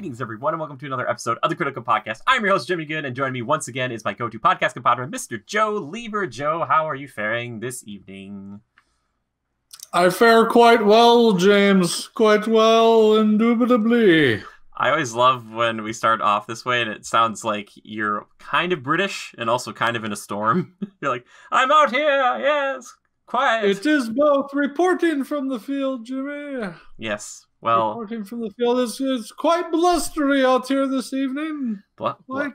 Greetings, everyone, and welcome to another episode of the Critical Podcast. I'm your host, Jimmy Good, and joining me once again is my go-to podcast compadre, Mr. Joe Lieber. Joe, how are you faring this evening? I fare quite well, James. Quite well, indubitably. I always love when we start off this way, and it sounds like you're kind of British and also kind of in a storm. You're like, I'm out here, yes, quiet. It is both reporting from the field, Jimmy. Yes. Well, reporting from the field is quite blustery out here this evening. Quite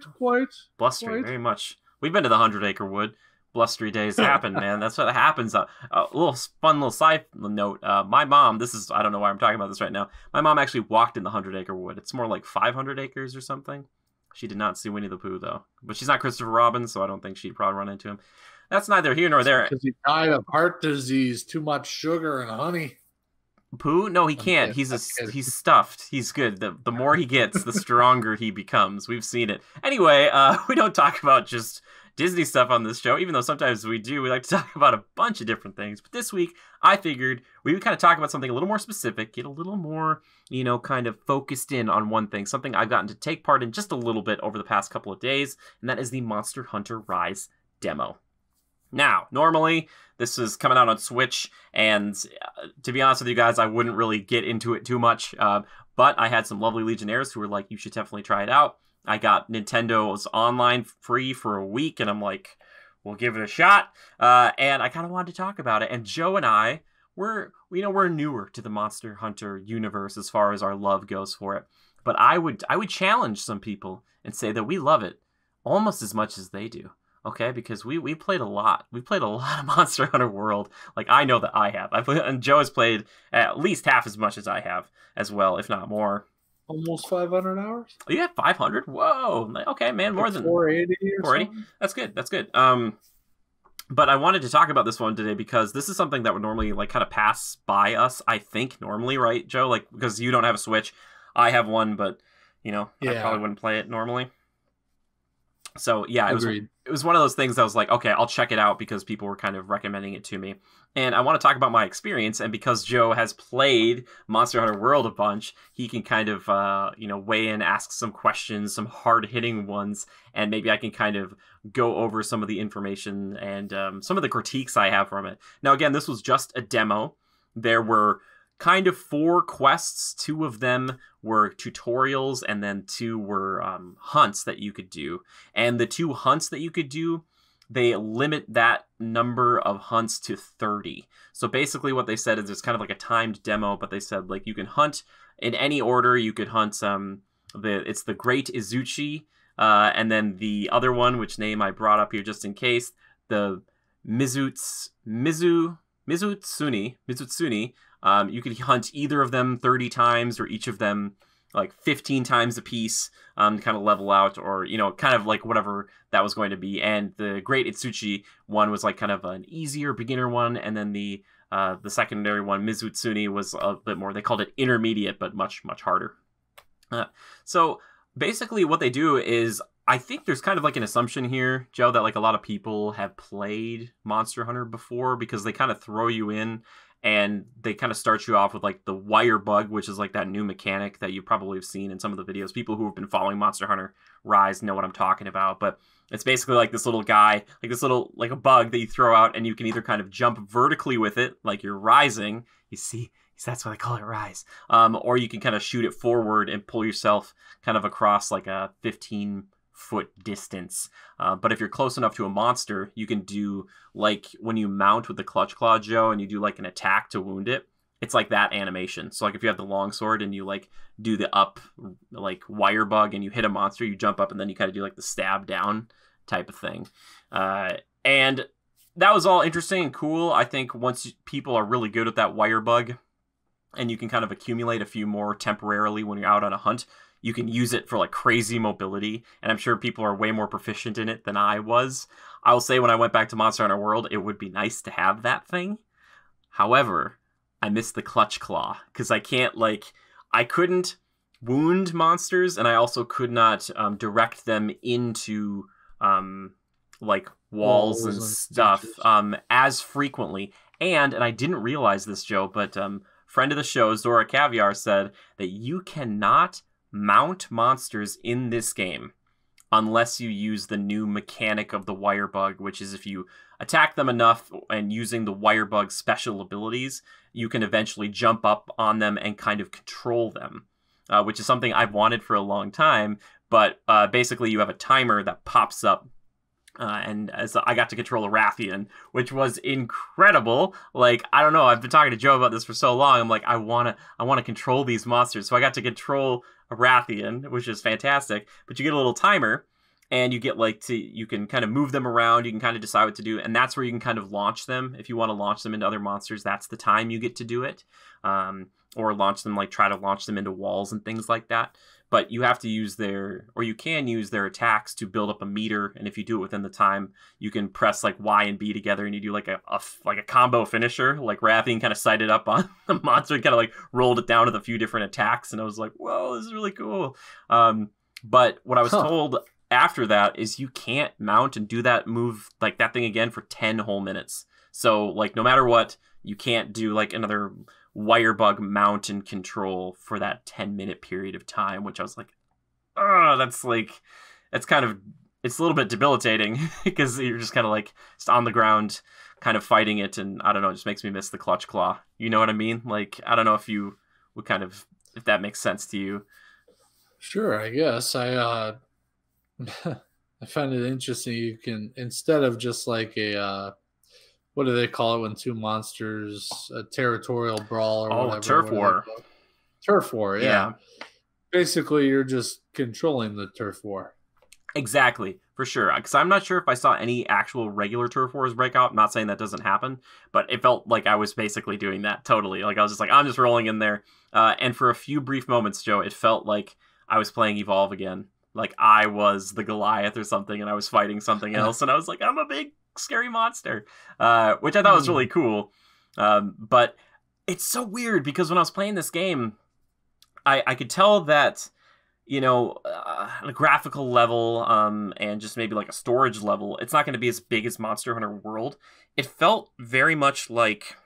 blustery, very much. We've been to the 100-acre wood. Blustery days happen, man. That's what happens. A little fun little side note. My mom, I don't know why I'm talking about this right now. My mom actually walked in the 100-acre wood. It's more like 500 acres or something. She did not see Winnie the Pooh, though. But she's not Christopher Robin, so I don't think she'd probably run into him. That's neither here nor there. Because he died of heart disease, too much sugar and honey. Pooh? No, he can't. He's stuffed. He's good. The more he gets, the stronger he becomes. We've seen it. Anyway, we don't talk about just Disney stuff on this show, even though sometimes we do. We like to talk about a bunch of different things. But this week, I figured we would kind of talk about something a little more specific, get a little more, kind of focused in on one thing, something I've gotten to take part in just a little bit over the past couple of days, and that is the Monster Hunter Rise demo. Now, normally, this is coming out on Switch, and to be honest with you guys, I wouldn't really get into it too much, but I had some lovely Legionnaires who were like, you should definitely try it out. I got Nintendo's online free for a week, and I'm like, we'll give it a shot, and I kind of wanted to talk about it, and Joe and I, we're newer to the Monster Hunter universe as far as our love goes for it, but I would challenge some people and say that we love it almost as much as they do. Okay, because we played a lot. We played a lot of Monster Hunter World. Like, I know that I have. And Joe has played at least half as much as I have as well, if not more. Almost 500 hours? Oh, you had 500? Whoa. Okay, man, more than 480 or 480. Something? That's good. But I wanted to talk about this one today because this is something that would normally kind of pass by us, I think, normally, right, Joe? Like, because you don't have a Switch. I have one, but, I probably wouldn't play it normally. So, yeah, it was one of those things that I was like, okay, I'll check it out because people were kind of recommending it to me. And I want to talk about my experience. And because Joe has played Monster Hunter World a bunch, he can kind of, weigh in, ask some questions, some hard-hitting ones. And maybe I can kind of go over some of the information and some of the critiques I have from it. Now, again, this was just a demo. There were kind of 4 quests. 2 of them were tutorials, and then 2 were hunts that you could do. And the 2 hunts that you could do, they limit that number of hunts to 30. So basically what they said is it's kind of like a timed demo, but they said like you can hunt in any order. You could hunt it's the Great Izuchi, and then the other one, which name I brought up here just in case, the Mizutsuni. You could hunt either of them 30 times or each of them like 15 times a piece to kind of level out, or, kind of like whatever that was going to be. And the Great Itsuchi one was like kind of an easier beginner one. And then the secondary one, Mizutsuni, was a bit more, they called it intermediate, but much, much harder. So basically what they do is, I think there's kind of like an assumption here, Joe, that like a lot of people have played Monster Hunter before because they kind of throw you in and they kind of start you off with like the wire bug, which is like that new mechanic that you probably have seen in some of the videos. People who have been following Monster Hunter Rise know what I'm talking about, but it's basically like this little guy, like a bug that you throw out, and you can either kind of jump vertically with it, like you're rising. You see, that's why they call it Rise. Or you can kind of shoot it forward and pull yourself kind of across like a 15-foot distance. But if you're close enough to a monster, you can do like when you mount with the Clutch Claw, Joe, and you do like an attack to wound it. It's like that animation. So like if you have the longsword and you like do the up like wire bug and you hit a monster, you jump up and then you kind of do like the stab down type of thing. And that was all interesting and cool. I think once people are really good at that wire bug and you can kind of accumulate a few more temporarily when you're out on a hunt, you can use it for like crazy mobility, and I'm sure people are way more proficient in it than I was. I will say when I went back to Monster Hunter World, it would be nice to have that thing. However, I missed the Clutch Claw because I couldn't wound monsters, and I also could not direct them into like walls and stuff as frequently. And I didn't realize this, Joe, but friend of the show, Zora Caviar, said that you cannot mount monsters in this game unless you use the new mechanic of the wire bug, which is if you attack them enough and using the wire bug special abilities, you can eventually jump up on them and kind of control them, which is something I've wanted for a long time. But basically you have a timer that pops up. And as I got to control a Rathian, which was incredible. Like, I don't know, I've been talking to Joe about this for so long. I'm like, I want to control these monsters. So I got to control a Rathian, which is fantastic. But you get a little timer, and you get you can kind of move them around. You can kind of decide what to do, and that's where you can kind of launch them. If you want to launch them into other monsters, that's the time you get to do it. Or launch them, try to launch them into walls and things like that. But you have to use you can use their attacks to build up a meter, and if you do it within the time, you can press Y and B together, and you do a combo finisher. Like Rathian kind of sighted up on the monster and kind of rolled it down with a few different attacks, and I was like, whoa, this is really cool. But what I was told after that is you can't mount and do that move, that thing again, for 10 whole minutes. So no matter what, you can't do another wire bug mount and control for that 10-minute period of time, which I was like, oh, that's it's a little bit debilitating because you're just kind of just on the ground kind of fighting it, and I don't know, it just makes me miss the clutch claw. You know what I mean? I don't know if you would if that makes sense to you. Sure, I guess. I find it interesting. You can, instead of just what do they call it when two monsters, a territorial brawl or whatever? Turf war. Turf war, yeah. Basically, you're just controlling the turf war. Exactly, for sure. Because I'm not sure if I saw any actual regular turf wars break out. I'm not saying that doesn't happen, but it felt like I was basically doing that totally. I was just I'm just rolling in there. And for a few brief moments, Joe, it felt like I was playing Evolve again. I was the Goliath or something, and I was fighting something else, and I was like, I'm a big scary monster, which I thought was really cool. But it's so weird because when I was playing this game, I could tell that, on a graphical level, and just maybe a storage level, it's not going to be as big as Monster Hunter World. It felt very much like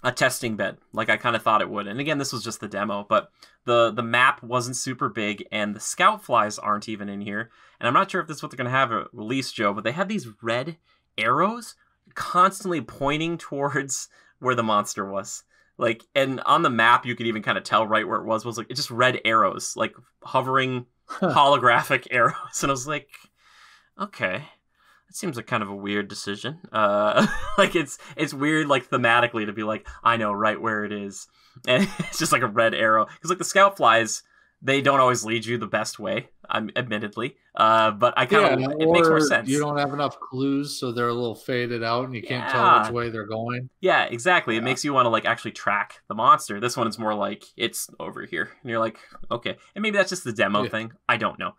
a testing bed, like I kind of thought it would. And again, this was just the demo, but the map wasn't super big, and the scout flies aren't even in here. And I'm not sure if this is what they're going to have released, Joe, but they have these red arrows constantly pointing towards where the monster was. And on the map, you could even kind of tell right where it was it's just red arrows, hovering holographic arrows. And I was like, okay. It seems like kind of a weird decision. It's weird, thematically, to be I know right where it is, and it's just a red arrow. Because the scout flies, they don't always lead you the best way, admittedly. But I kind of it makes more sense. You don't have enough clues, so they're a little faded out, and you can't tell which way they're going. Yeah, exactly. It makes you want to actually track the monster. This one is more it's over here, and you're okay. And maybe that's just the demo thing. I don't know.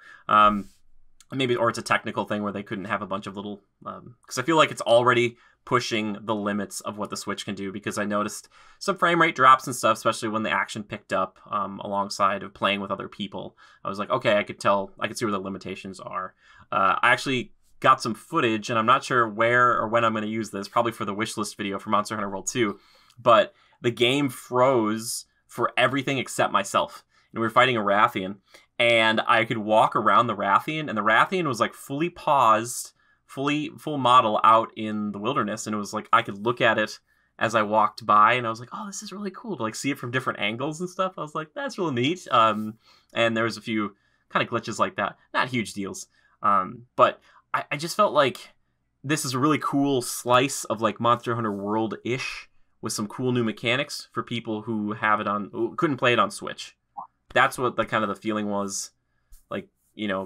Maybe, or it's a technical thing where they couldn't have a bunch of little, because I feel like it's already pushing the limits of what the Switch can do, because I noticed some frame rate drops and stuff, especially when the action picked up alongside of playing with other people. I was like, okay, I could see where the limitations are. I actually got some footage, and I'm not sure where or when I'm going to use this, probably for the wishlist video for Monster Hunter World 2, but the game froze for everything except myself. And we were fighting a Rathian, and I could walk around the Rathian, and the Rathian was fully paused, full model out in the wilderness, and it was I could look at it as I walked by, and I was like, oh, this is really cool to see it from different angles and stuff. I was like, that's really neat. And there was a few kind of glitches like that, not huge deals, but I just felt like this is a really cool slice of Monster Hunter World-ish with some cool new mechanics for people who couldn't play it on Switch. That's what the kind of the feeling was,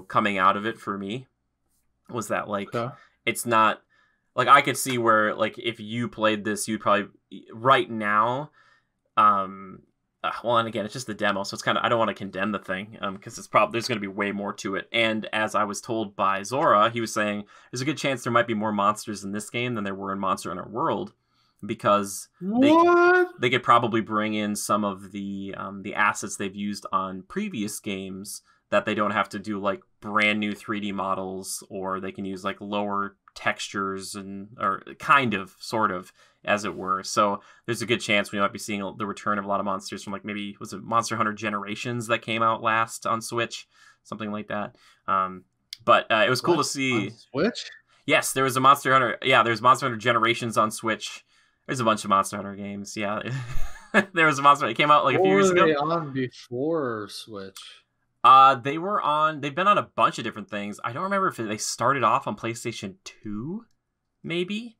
coming out of it for me, was that it's not I could see where if you played this, you'd probably right now, well, and again, it's just the demo, so it's kind of, I don't want to condemn the thing, because it's probably, there's going to be way more to it. And as I was told by Zora, he was saying there's a good chance there might be more monsters in this game than there were in Monster Hunter World, because they could probably bring in some of the assets they've used on previous games that they don't have to do like brand new 3D models, or they can use like lower textures or kind of, sort of, as it were. So there's a good chance we might be seeing the return of a lot of monsters from, like, maybe, was it Monster Hunter Generations that came out last on Switch? Something like that. But it was cool to see. On Switch? Yes, there was a Monster Hunter. Yeah, there's Monster Hunter Generations on Switch. There's a bunch of Monster Hunter games. Yeah. There was a Monster Hunter. It came out like a few years ago. What were they on before Switch? They've been on a bunch of different things. I don't remember if they started off on PlayStation 2, maybe?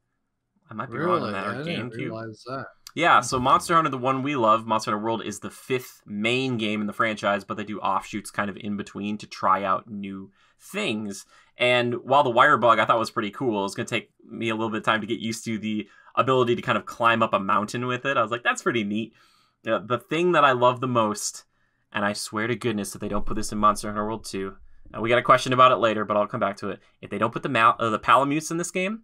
I might be wrong on that. Or I didn't GameCube. realize that. Yeah, so Monster Hunter, the one we love, Monster Hunter World, is the 5th main game in the franchise, but they do offshoots kind of in between to try out new things. And while the wire bug I thought was pretty cool, it was going to take me a little bit of time to get used to the ability to kind of climb up a mountain with it. I was like, that's pretty neat. The thing that I love the most, and I swear to goodness if they don't put this in Monster Hunter World 2, and we got a question about it later, but I'll come back to it. If they don't put the Palamutes in this game,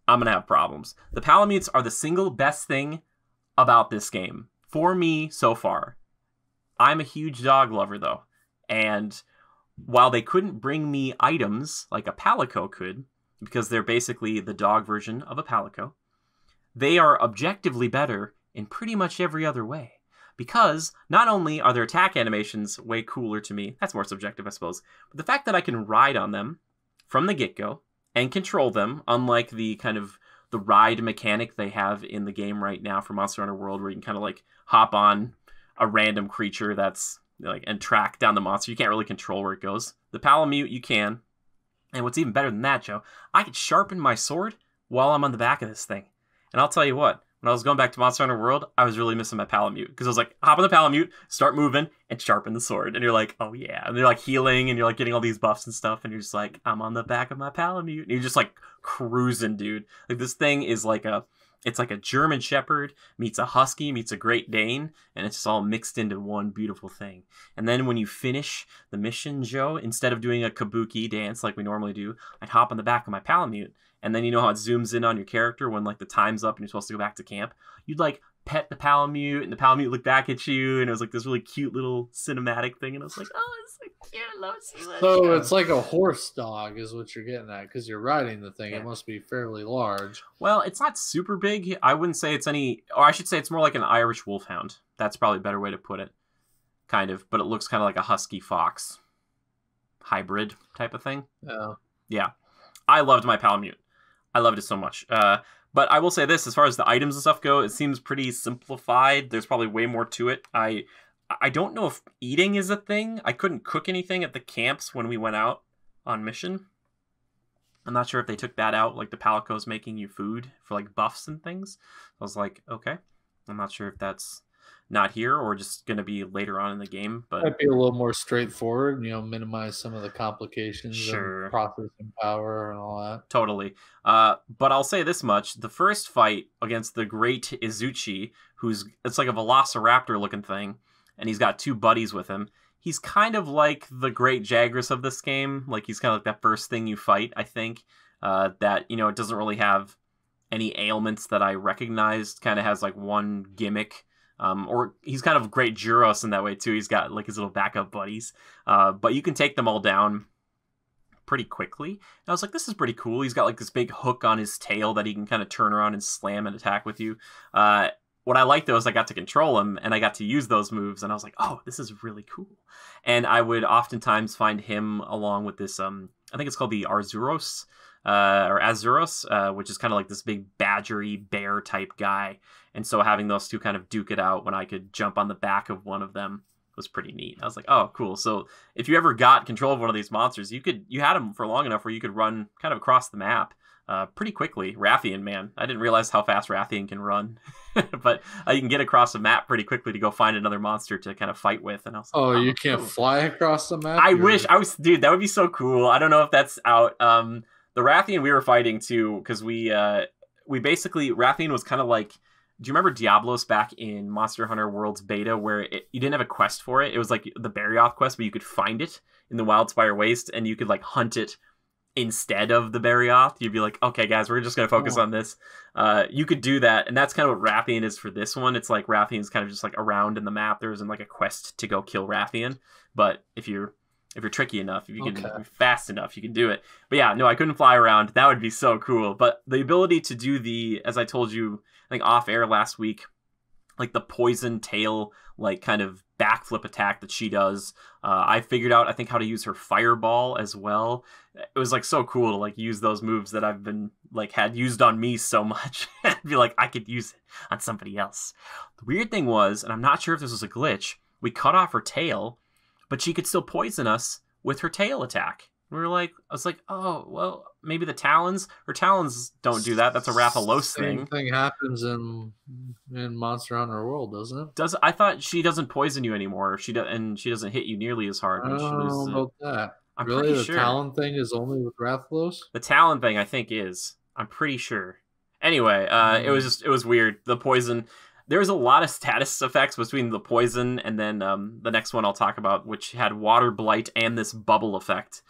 I'm going to have problems. The Palamutes are the single best thing about this game for me so far. I'm a huge dog lover, though, and while they couldn't bring me items like a Palico could, because they're basically the dog version of a Palico, they are objectively better in pretty much every other way. Because not only are their attack animations way cooler to me, that's more subjective, I suppose, but the fact that I can ride on them from the get-go and control them, unlike the kind of the ride mechanic they have in the game right now for Monster Hunter World, where you can kind of like hop on a random creature that's like and track down the monster. You can't really control where it goes. The Palamute, you can. And what's even better than that, Joe, I could sharpen my sword while I'm on the back of this thing. And I'll tell you what, when I was going back to Monster Hunter World, I was really missing my Palamute. Because I was like, hop on the Palamute, start moving, and sharpen the sword. And you're like, oh yeah. And you're like healing, and you're like getting all these buffs and stuff. And you're just like, I'm on the back of my Palamute. And you're just like cruising, dude. Like this thing is like it's like a German Shepherd meets a Husky meets a Great Dane, and it's just all mixed into one beautiful thing. And then when you finish the mission, Joe, instead of doing a kabuki dance like we normally do, I'd hop on the back of my Palamute, and then you know how it zooms in on your character when like the time's up and you're supposed to go back to camp? You'd like pet the Palamute, and the Palamute looked back at you, and it was like this really cute little cinematic thing, and I was like, oh, it's so cute, I love it so much. So it's like a horse dog is what you're getting at, because you're riding the thing. Yeah. It must be fairly large. Well, it's not super big. I wouldn't say it's any, or I should say it's more like an Irish wolfhound. That's probably a better way to put it, kind of, but it looks kind of like a husky fox hybrid type of thing. Yeah. I loved my Palamute. I loved it so much. But I will say this, as far as the items and stuff go, it seems pretty simplified. There's probably way more to it. I don't know if eating is a thing. I couldn't cook anything at the camps when we went out on mission. I'm not sure if they took that out, like the Palicos making you food for like buffs and things. I was like, okay. I'm not sure if that's not here or just going to be later on in the game. But might be a little more straightforward, minimize some of the complications sure. of processing power and all that. Totally. But I'll say this much. The first fight against the Great Izuchi, it's like a velociraptor looking thing, and he's got two buddies with him. He's kind of like the Great Jagras of this game. Like he's kind of like that first thing you fight, I think. That, it doesn't really have any ailments that I recognized. Kind of has like one gimmick. Or he's kind of Great Juros in that way too. He's got like his little backup buddies. But you can take them all down pretty quickly. And I was like, this is pretty cool. He's got like this big hook on his tail that he can kind of turn around and slam and attack with you. What I liked though is I got to control him and I got to use those moves, and I was like, oh, this is really cool. And I would oftentimes find him along with this, I think it's called the Arzuros, or Azuros, which is kind of like this big badgery bear type guy. And so having those two kind of duke it out when I could jump on the back of one of them was pretty neat. I was like, oh, cool. So if you ever got control of one of these monsters, you had them for long enough where you could run kind of across the map pretty quickly. Rathian, man. I didn't realize how fast Rathian can run. But you can get across the map pretty quickly to go find another monster to kind of fight with. And I was like, oh, you can't fly across the map? I wish. Dude, that would be so cool. I don't know if that's out. The Rathian we were fighting too, because we basically, Rathian was kind of like, do you remember Diablos back in Monster Hunter World's beta where you didn't have a quest for it? It was like the Barioth quest, but you could find it in the Wildspire Waste and you could like hunt it instead of the Barioth. You'd be like, okay, guys, we're just going to focus on this. You could do that. And that's kind of what Rathian is for this one. It's like Rathian's kind of just like around in the map. There isn't like a quest to go kill Rathian. But if you're If you're tricky enough, if you can Okay. be fast enough, you can do it. But yeah, no, I couldn't fly around. That would be so cool. But the ability to do as I told you, I think off air last week, like the poison tail, like kind of backflip attack that she does. I figured out, I think, how to use her fireball as well. It was like so cool to like use those moves that I've been like had used on me so much and be like, I could use it on somebody else. The weird thing was, and I'm not sure if this was a glitch, we cut off her tail, but she could still poison us with her tail attack. We were like, I was like, oh, well, maybe the talons. Her talons don't do that. That's a Rathalos thing. Same thing happens in Monster Hunter World, doesn't it? I thought she doesn't poison you anymore. And she doesn't hit you nearly as hard I when don't she loses know it. about that. I'm really, pretty the sure. Talon thing is only with Rathalos? The Talon thing, I think, is. I'm pretty sure. Anyway, it was weird. The poison. There's a lot of status effects between the poison and then the next one I'll talk about, which had water blight and this bubble effect.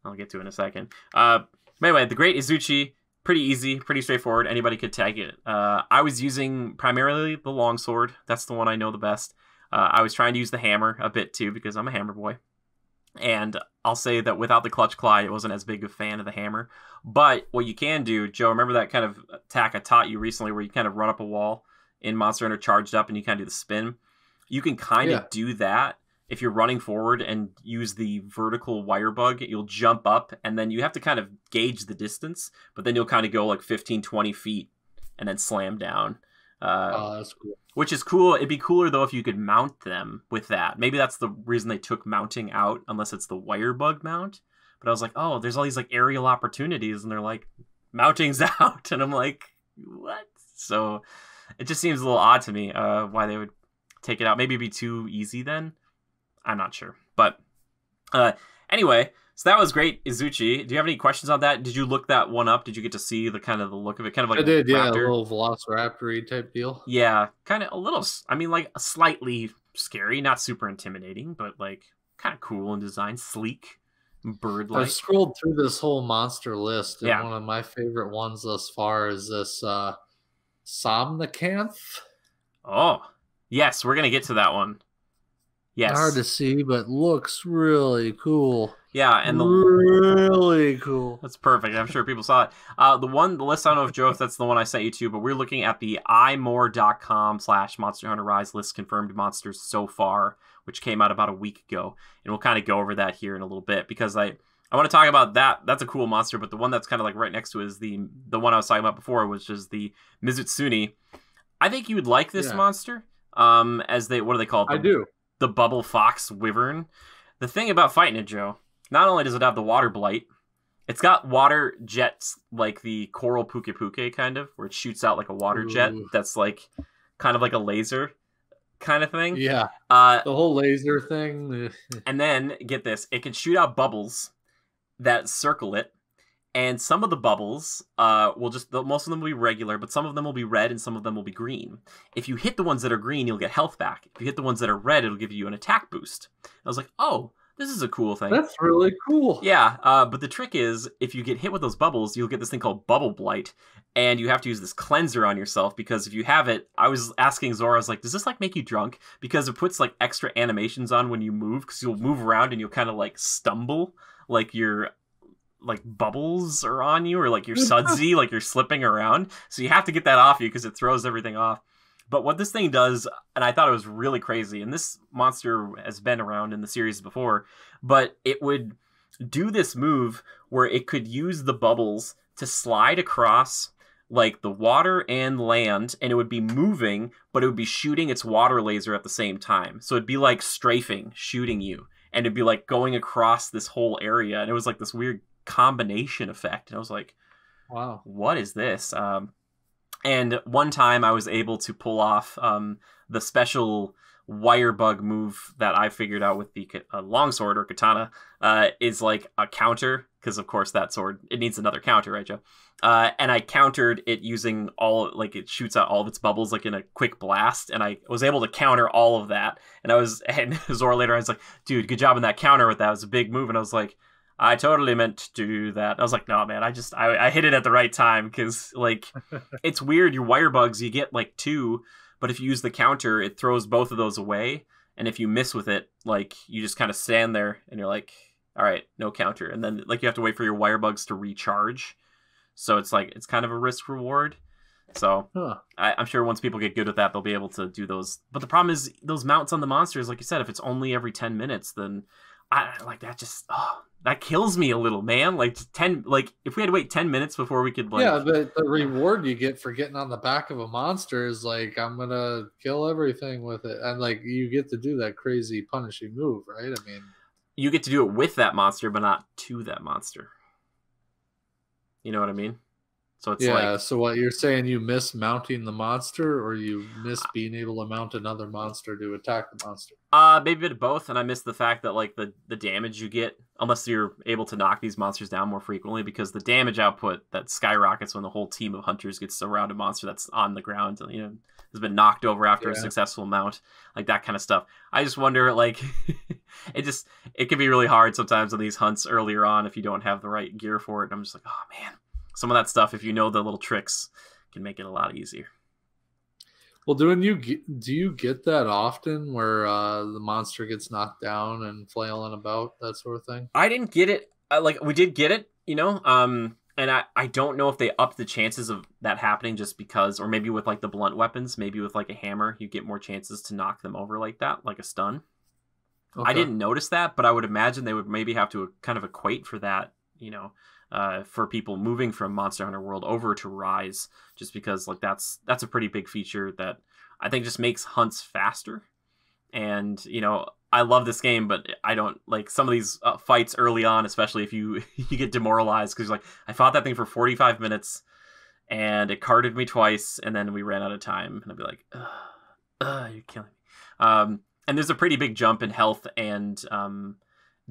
I'll get to in a second. But anyway, the Great Izuchi, pretty easy, pretty straightforward. Anybody could tag it. I was using primarily the longsword. That's the one I know the best. I was trying to use the hammer a bit too because I'm a hammer boy. And I'll say that without the clutch claw, I wasn't as big a fan of the hammer. But what you can do, Joe, remember that kind of attack I taught you recently where you kind of run up a wall in Monster Hunter Charged Up and you kind of do the spin? You can kind of do that. If you're running forward and use the vertical wire bug, you'll jump up and then you have to kind of gauge the distance, but then you'll kind of go like 15, 20 feet and then slam down. That's cool. Which is cool. It'd be cooler though if you could mount them with that. Maybe that's the reason they took mounting out, unless it's the wire bug mount. But I was like, oh, there's all these like aerial opportunities and they're like, mounting's out. And I'm like, what? So it just seems a little odd to me why they would take it out. Maybe it'd be too easy then. I'm not sure. But anyway, so that was great, Izuchi. Do you have any questions on that? Did you look that one up? Did you get to see the kind of the look of it? Kind of like I did, yeah, raptor? a little Velociraptor type deal. Yeah, kind of a little, I mean, like slightly scary, not super intimidating, but like kind of cool in design, sleek, bird-like. I've scrolled through this whole monster list, and Yeah. one of my favorite ones thus far is this Somnicanth. Oh, yes, we're going to get to that one. Yes. Hard to see, but looks really cool. Yeah, and really cool. That's perfect. I'm sure people saw it. The list, I don't know if Joe, if that's the one I sent you to, but we're looking at the imore.com/Monster Hunter Rise list confirmed monsters so far, which came out about a week ago. And we'll kind of go over that here in a little bit because I want to talk about that. That's a cool monster, but the one that's kind of like right next to it is the one I was talking about before, which is the Mizutsune. I think you would like this monster. As they, what do they call it? I do. The Bubble Fox Wyvern. The thing about fighting it, Joe, not only does it have the water blight, it's got water jets like the Coral Puke Puke kind of, where it shoots out like a water jet that's like kind of like a laser kind of thing. Yeah. The whole laser thing. And then, get this, it can shoot out bubbles that circle it. And some of the bubbles most of them will be regular, but some of them will be red and some of them will be green. If you hit the ones that are green, you'll get health back. If you hit the ones that are red, it'll give you an attack boost. I was like, oh, this is a cool thing. That's really cool. Yeah, but the trick is, if you get hit with those bubbles, you'll get this thing called Bubble Blight, and you have to use this cleanser on yourself, because if you have it, I was asking Zora, I was like, does this like make you drunk? Because it puts like extra animations on when you move, because you'll move around and you'll kind of like stumble, like you're like bubbles are on you, or like you're sudsy, like you're slipping around. So you have to get that off you because it throws everything off. But what this thing does, and I thought it was really crazy, and this monster has been around in the series before, but it would do this move where it could use the bubbles to slide across like the water and land, and it would be moving, but it would be shooting its water laser at the same time. So it'd be like strafing, shooting you, and it'd be like going across this whole area, and it was like this weird combination effect, and I was like, wow, what is this? And one time I was able to pull off the special wire bug move that I figured out with the longsword or katana is like a counter, because of course that sword, it needs another counter, right, Joe? And I countered it using it shoots out all of its bubbles like in a quick blast, and I was able to counter all of that. And Zora later, I was like, dude, good job on that counter with that. It was a big move. And I was like, I totally meant to do that. I was like, no, man, I hit it at the right time, because like it's weird. Your wire bugs, you get like 2, but if you use the counter, it throws both of those away. And if you miss with it, like you just kind of stand there and you're like, all right, no counter, and then like you have to wait for your wire bugs to recharge. So it's like it's kind of a risk reward. So I'm sure once people get good at that, they'll be able to do those. But the problem is those mounts on the monsters, like you said, if it's only every 10 minutes, then I like that. Just that kills me a little, man. Like 10, like if we had to wait 10 minutes before we could like. Yeah, the reward you get for getting on the back of a monster is like I'm gonna kill everything with it, and like you get to do that crazy punishing move, right? I mean, you get to do it with that monster, but not to that monster. You know what I mean? So it's like, so what you're saying, you miss mounting the monster, or you miss being able to mount another monster to attack the monster? Maybe a bit of both, and I miss the fact that like the damage you get, unless you're able to knock these monsters down more frequently, because the damage output that skyrockets when the whole team of hunters gets around a monster that's on the ground, has been knocked over after a successful mount, like that kind of stuff. I just wonder, like, it can be really hard sometimes on these hunts earlier on if you don't have the right gear for it. And I'm just like, oh man. Some of that stuff, if you know the little tricks, can make it a lot easier. Well, do you get that often where the monster gets knocked down and flailing about, that sort of thing? I didn't get it. We did get it, and I don't know if they upped the chances of that happening just because, or maybe with like the blunt weapons, maybe with like a hammer, you get more chances to knock them over like that, like a stun. Okay. I didn't notice that, but I would imagine they would maybe have to kind of equate for that, for people moving from Monster Hunter World over to Rise, just because like that's a pretty big feature that I think just makes hunts faster. And I love this game, but I don't like some of these fights early on, especially if you get demoralized because like I fought that thing for 45 minutes and it carded me twice, and then we ran out of time, and I'd be like, you're killing me. And there's a pretty big jump in health and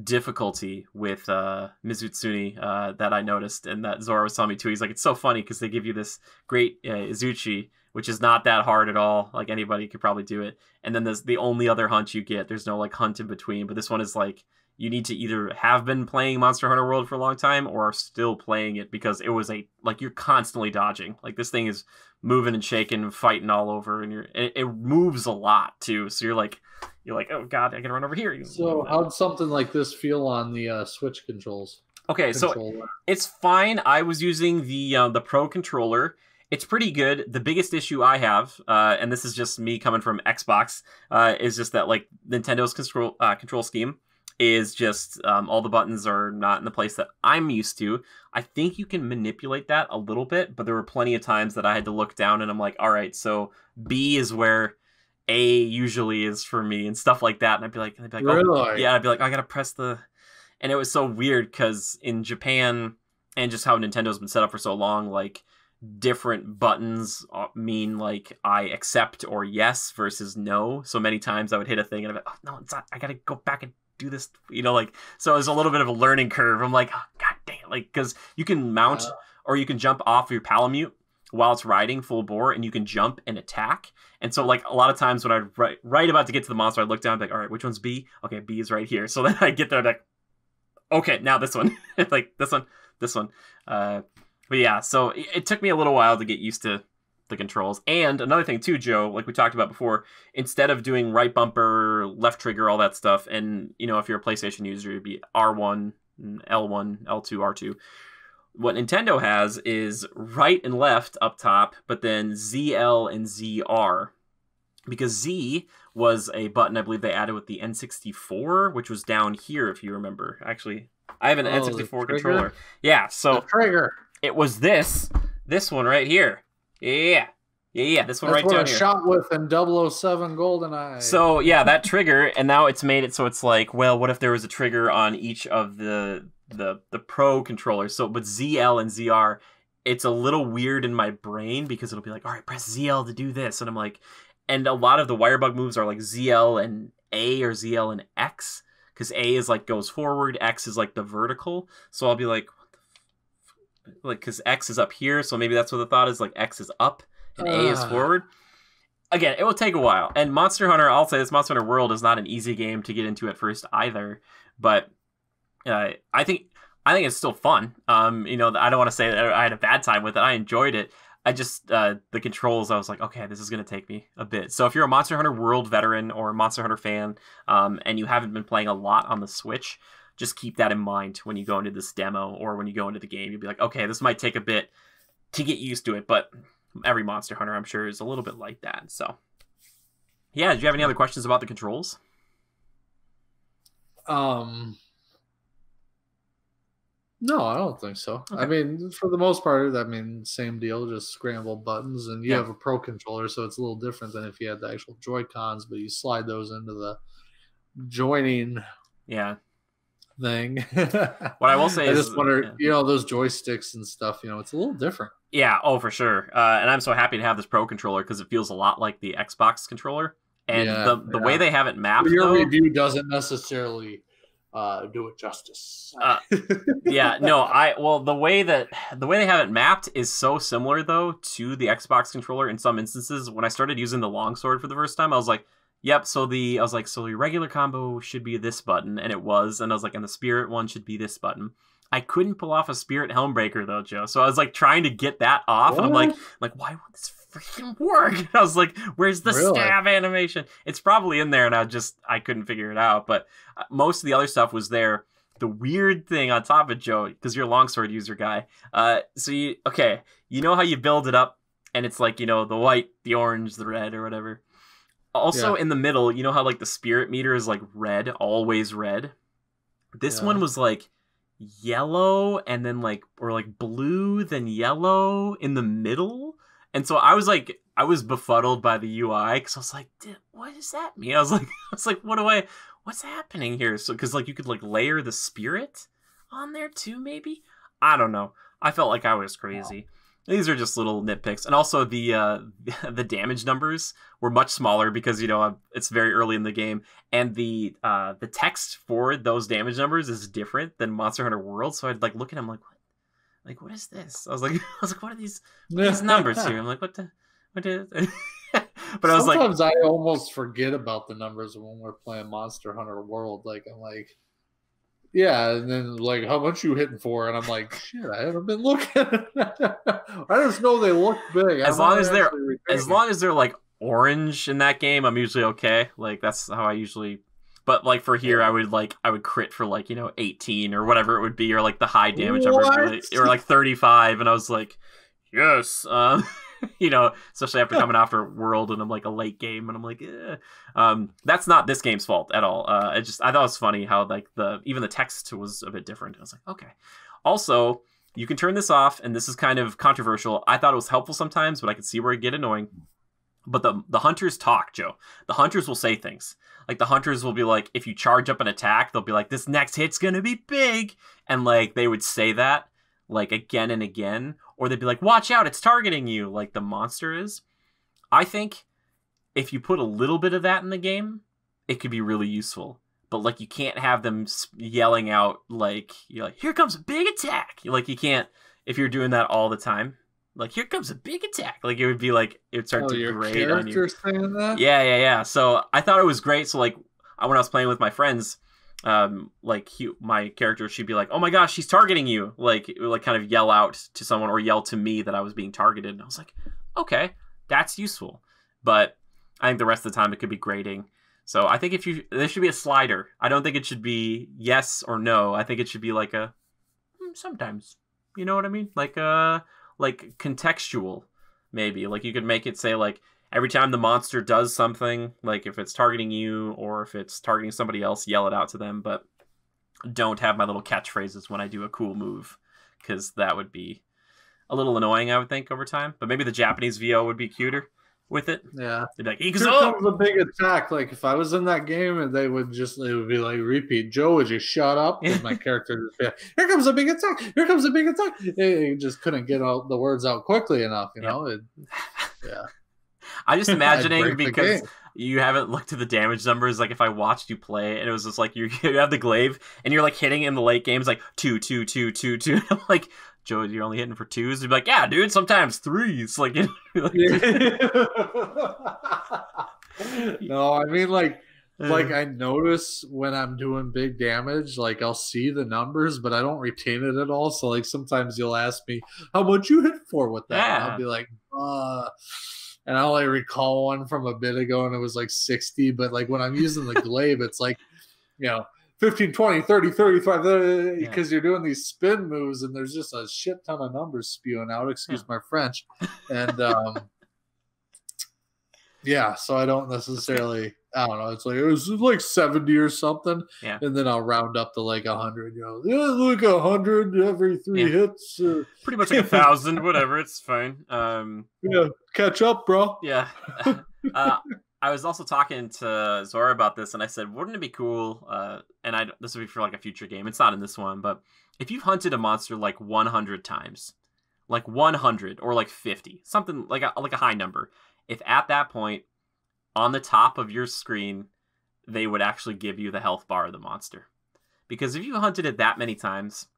difficulty with Mizutsune that I noticed, and that Zora was telling me too. He's like, it's so funny because they give you this great Izuchi, which is not that hard at all. Like anybody could probably do it. And then there's the only other hunt you get. There's no like hunt in between, but this one is like you need to either have been playing Monster Hunter World for a long time or are still playing it, because it was you're constantly dodging. Like this thing is moving and shaking and fighting all over, and it moves a lot too. So you're like, oh god, I gotta run over here. So how'd something like this feel on the Switch controls? Okay, so it's fine. I was using the Pro controller. It's pretty good. The biggest issue I have, and this is just me coming from Xbox, is just that like Nintendo's control scheme is just all the buttons are not in the place that I'm used to. I think you can manipulate that a little bit, but there were plenty of times that I had to look down and I'm like, all right, so B is where A usually is for me and stuff like that. And I'd be like, really? Oh, yeah, I'd be like, I gotta press the, and it was so weird because in Japan and just how Nintendo's been set up for so long, like different buttons mean like I accept or yes versus no. So many times I would hit a thing and I'd be like, oh no, it's not, I gotta go back and do this, like, so it's a little bit of a learning curve. I'm like, oh, god dang it, like, because you can mount or you can jump off your Palamute while it's riding full bore, and you can jump and attack. And so like a lot of times when I'm right about to get to the monster, I look down, I'm like, all right, which one's B? Okay, B is right here. So then I get there, like, okay, now this one. Like this one. But yeah, so it took me a little while to get used to the controls. And another thing too, Joe, like we talked about before, instead of doing right bumper, left trigger, all that stuff, and if you're a PlayStation user, it'd be R1, L1, L2, R2. What Nintendo has is right and left up top, but then ZL and ZR. Because Z was a button I believe they added with the N64, which was down here, if you remember. Actually, I have an N64 controller. Yeah, so the trigger. It was this one right here. Yeah, this one right down here. That's what I shot with in 007 GoldenEye. So yeah, that trigger, and now it's made it so it's like, well, what if there was a trigger on each of the Pro controllers? So, but ZL and ZR, it's a little weird in my brain because it'll be like, all right, press ZL to do this, and I'm like, and a lot of the wirebug moves are like ZL and A or ZL and X, because A is like goes forward, X is like the vertical. So I'll be like, like, because X is up here, so maybe that's what the thought is, like X is up and A is forward. Again, it will take a while. And Monster Hunter, I'll say this, Monster Hunter World is not an easy game to get into at first either, but I think it's still fun. I don't want to say that I had a bad time with it. I enjoyed it. I just the controls, I was like, okay, this is going to take me a bit. So if you're a Monster Hunter World veteran or a Monster Hunter fan, and you haven't been playing a lot on the Switch, just keep that in mind when you go into this demo or when you go into the game. You'll be like, okay, this might take a bit to get used to it, but every Monster Hunter, I'm sure, is a little bit like that. So, yeah, do you have any other questions about the controls? No, I don't think so. Okay. I mean, for the most part, I mean, same deal, just scramble buttons, and you have a Pro controller, so it's a little different than if you had the actual Joy-Cons, but you slide those into the joining thing. What I will say I is, just wonder, those joysticks and stuff, it's a little different. Yeah, for sure. And I'm so happy to have this Pro controller because it feels a lot like the Xbox controller. And the way they have it mapped, your review doesn't necessarily do it justice. The way they have it mapped is so similar though to the Xbox controller in some instances. When I started using the longsword for the first time, I was like, yep, so your regular combo should be this button, and it was, and I was like, and the spirit one should be this button. I couldn't pull off a spirit Helmbreaker though, Joe. So I was like trying to get that off, and I'm like, why won't this freaking work? And I was like, where's the stab animation? It's probably in there, and I couldn't figure it out. But most of the other stuff was there. The weird thing on top of it, Joe, because you're a longsword user guy. You know how you build it up, and it's like, the white, the orange, the red, or whatever. Also, in the middle, you know how like the spirit meter is like red, always red. This one was like yellow, and then like blue, then yellow in the middle. And so I was befuddled by the UI because I was like, what does that mean? I was like, what's happening here? So because like you could like layer the spirit on there too, maybe. I don't know. I felt like I was crazy. Wow. These are just little nitpicks, and also the damage numbers were much smaller because it's very early in the game, and the text for those damage numbers is different than Monster Hunter World. So I'd like look at them what is this? I was like, what are these numbers here? I'm like, what is? But I was like, sometimes I almost forget about the numbers when we're playing Monster Hunter World. Like I'm like. Yeah, and then like, how much you hitting for? And I'm like, shit, I haven't been looking. I just know they look big. As long as they're like orange in that game, I'm usually okay. Like that's how I usually. But like for here, I would crit for like 18 or whatever it would be, or like the high damage number, or like 35, and I was like, yes. Especially after coming after World and I'm like a late game, and I'm like, that's not this game's fault at all. I thought it was funny how like even the text was a bit different. I was like, okay. Also, you can turn this off, and this is kind of controversial. I thought it was helpful sometimes, but I could see where it get annoying. But the hunters talk, Joe. The hunters will say things. Like the hunters will be like, if you charge up an attack, they'll be like, this next hit's gonna be big, and like they would say that like again and again. Or they'd be like, watch out, it's targeting you, like the monster is. I think if you put a little bit of that in the game, it could be really useful. But like you can't have them yelling out like, you're like, here comes a big attack. Like you can't, if you're doing that all the time, like here comes a big attack. Like it would be like, it would start to grate on you. Saying that? Yeah. So I thought it was great. So like when I was playing with my friends, my character, she'd be like, oh my gosh, she's targeting you, like kind of yell out to someone or yell to me that I was being targeted, and I was like, okay, that's useful. But I think the rest of the time it could be grating. So I think there should be a slider. I don't think it should be yes or no. I think it should be like a sometimes, you know what I mean, like contextual, maybe. Like you could make it say like, every time the monster does something, like if it's targeting you or if it's targeting somebody else, yell it out to them. But don't have my little catchphrases when I do a cool move, because that would be a little annoying, I would think, over time. But maybe the Japanese VO would be cuter with it. Yeah. They'd be like, here comes a big attack. Like if I was in that game and they would be like, repeat, Joe, would you shut up? And my character would be like, here comes a big attack. Here comes a big attack. He just couldn't get all the words out quickly enough, know? Yeah. I'm just imagining, because you haven't looked at the damage numbers. Like if I watched you play and it was just like you have the glaive and you're like hitting in the late games like 2, 2, 2, 2, 2. I'm like, Joe, you're only hitting for 2s. You'd be like, yeah, dude, sometimes 3s. Like, no, I mean like I notice when I'm doing big damage, like I'll see the numbers, but I don't retain it at all. So like sometimes you'll ask me, how much you hit for with that? Yeah. And I'll be like, and I'll like recall one from a bit ago and it was like 60. But like when I'm using the glaive, it's like, 15, 20, 30, 35, Yeah. because you're doing these spin moves and there's just a shit ton of numbers spewing out. Excuse my French. And yeah, so I don't necessarily, I don't know. It's like, it was like 70 or something. Yeah. And then I'll round up to like 100, you know, yeah, look, 100 every 3 hits. Pretty much like 1,000, whatever. It's fine. Yeah, catch up, bro. Yeah. I was also talking to Zora about this, and I said, wouldn't it be cool, and this would be for like a future game. It's not in this one, but if you've hunted a monster like 100 times, like 100 or like 50, something like a high number, if at that point on the top of your screen they would actually give you the health bar of the monster, because if you hunted it that many times,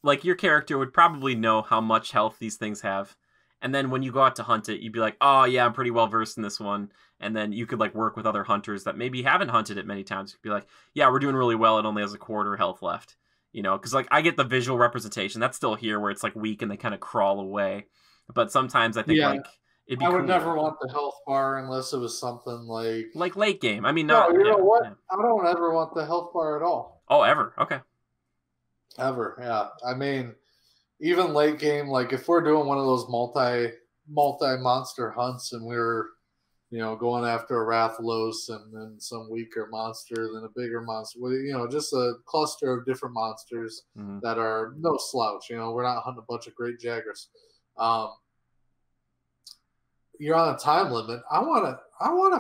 like your character would probably know how much health these things have, and then when you go out to hunt it, you'd be like, oh yeah, I'm pretty well versed in this one, and then you could like work with other hunters that maybe haven't hunted it many times. You'd be like, yeah, we're doing really well, it only has a quarter health left, you know, because like I get the visual representation that's still here where it's like weak and they kind of crawl away, but sometimes I think like it'd be I would cool. never want the health bar unless it was something like late game. I mean, no, not, you know what? Yeah. I don't ever want the health bar at all. Oh, ever? Okay. Ever, yeah. I mean, even late game, like if we're doing one of those multi monster hunts and we're, you know, going after a Rathalos and then some weaker monster, then a bigger monster, you know, just a cluster of different monsters that are no slouch. You know, we're not hunting a bunch of great Jaggers. You're on a time limit. I want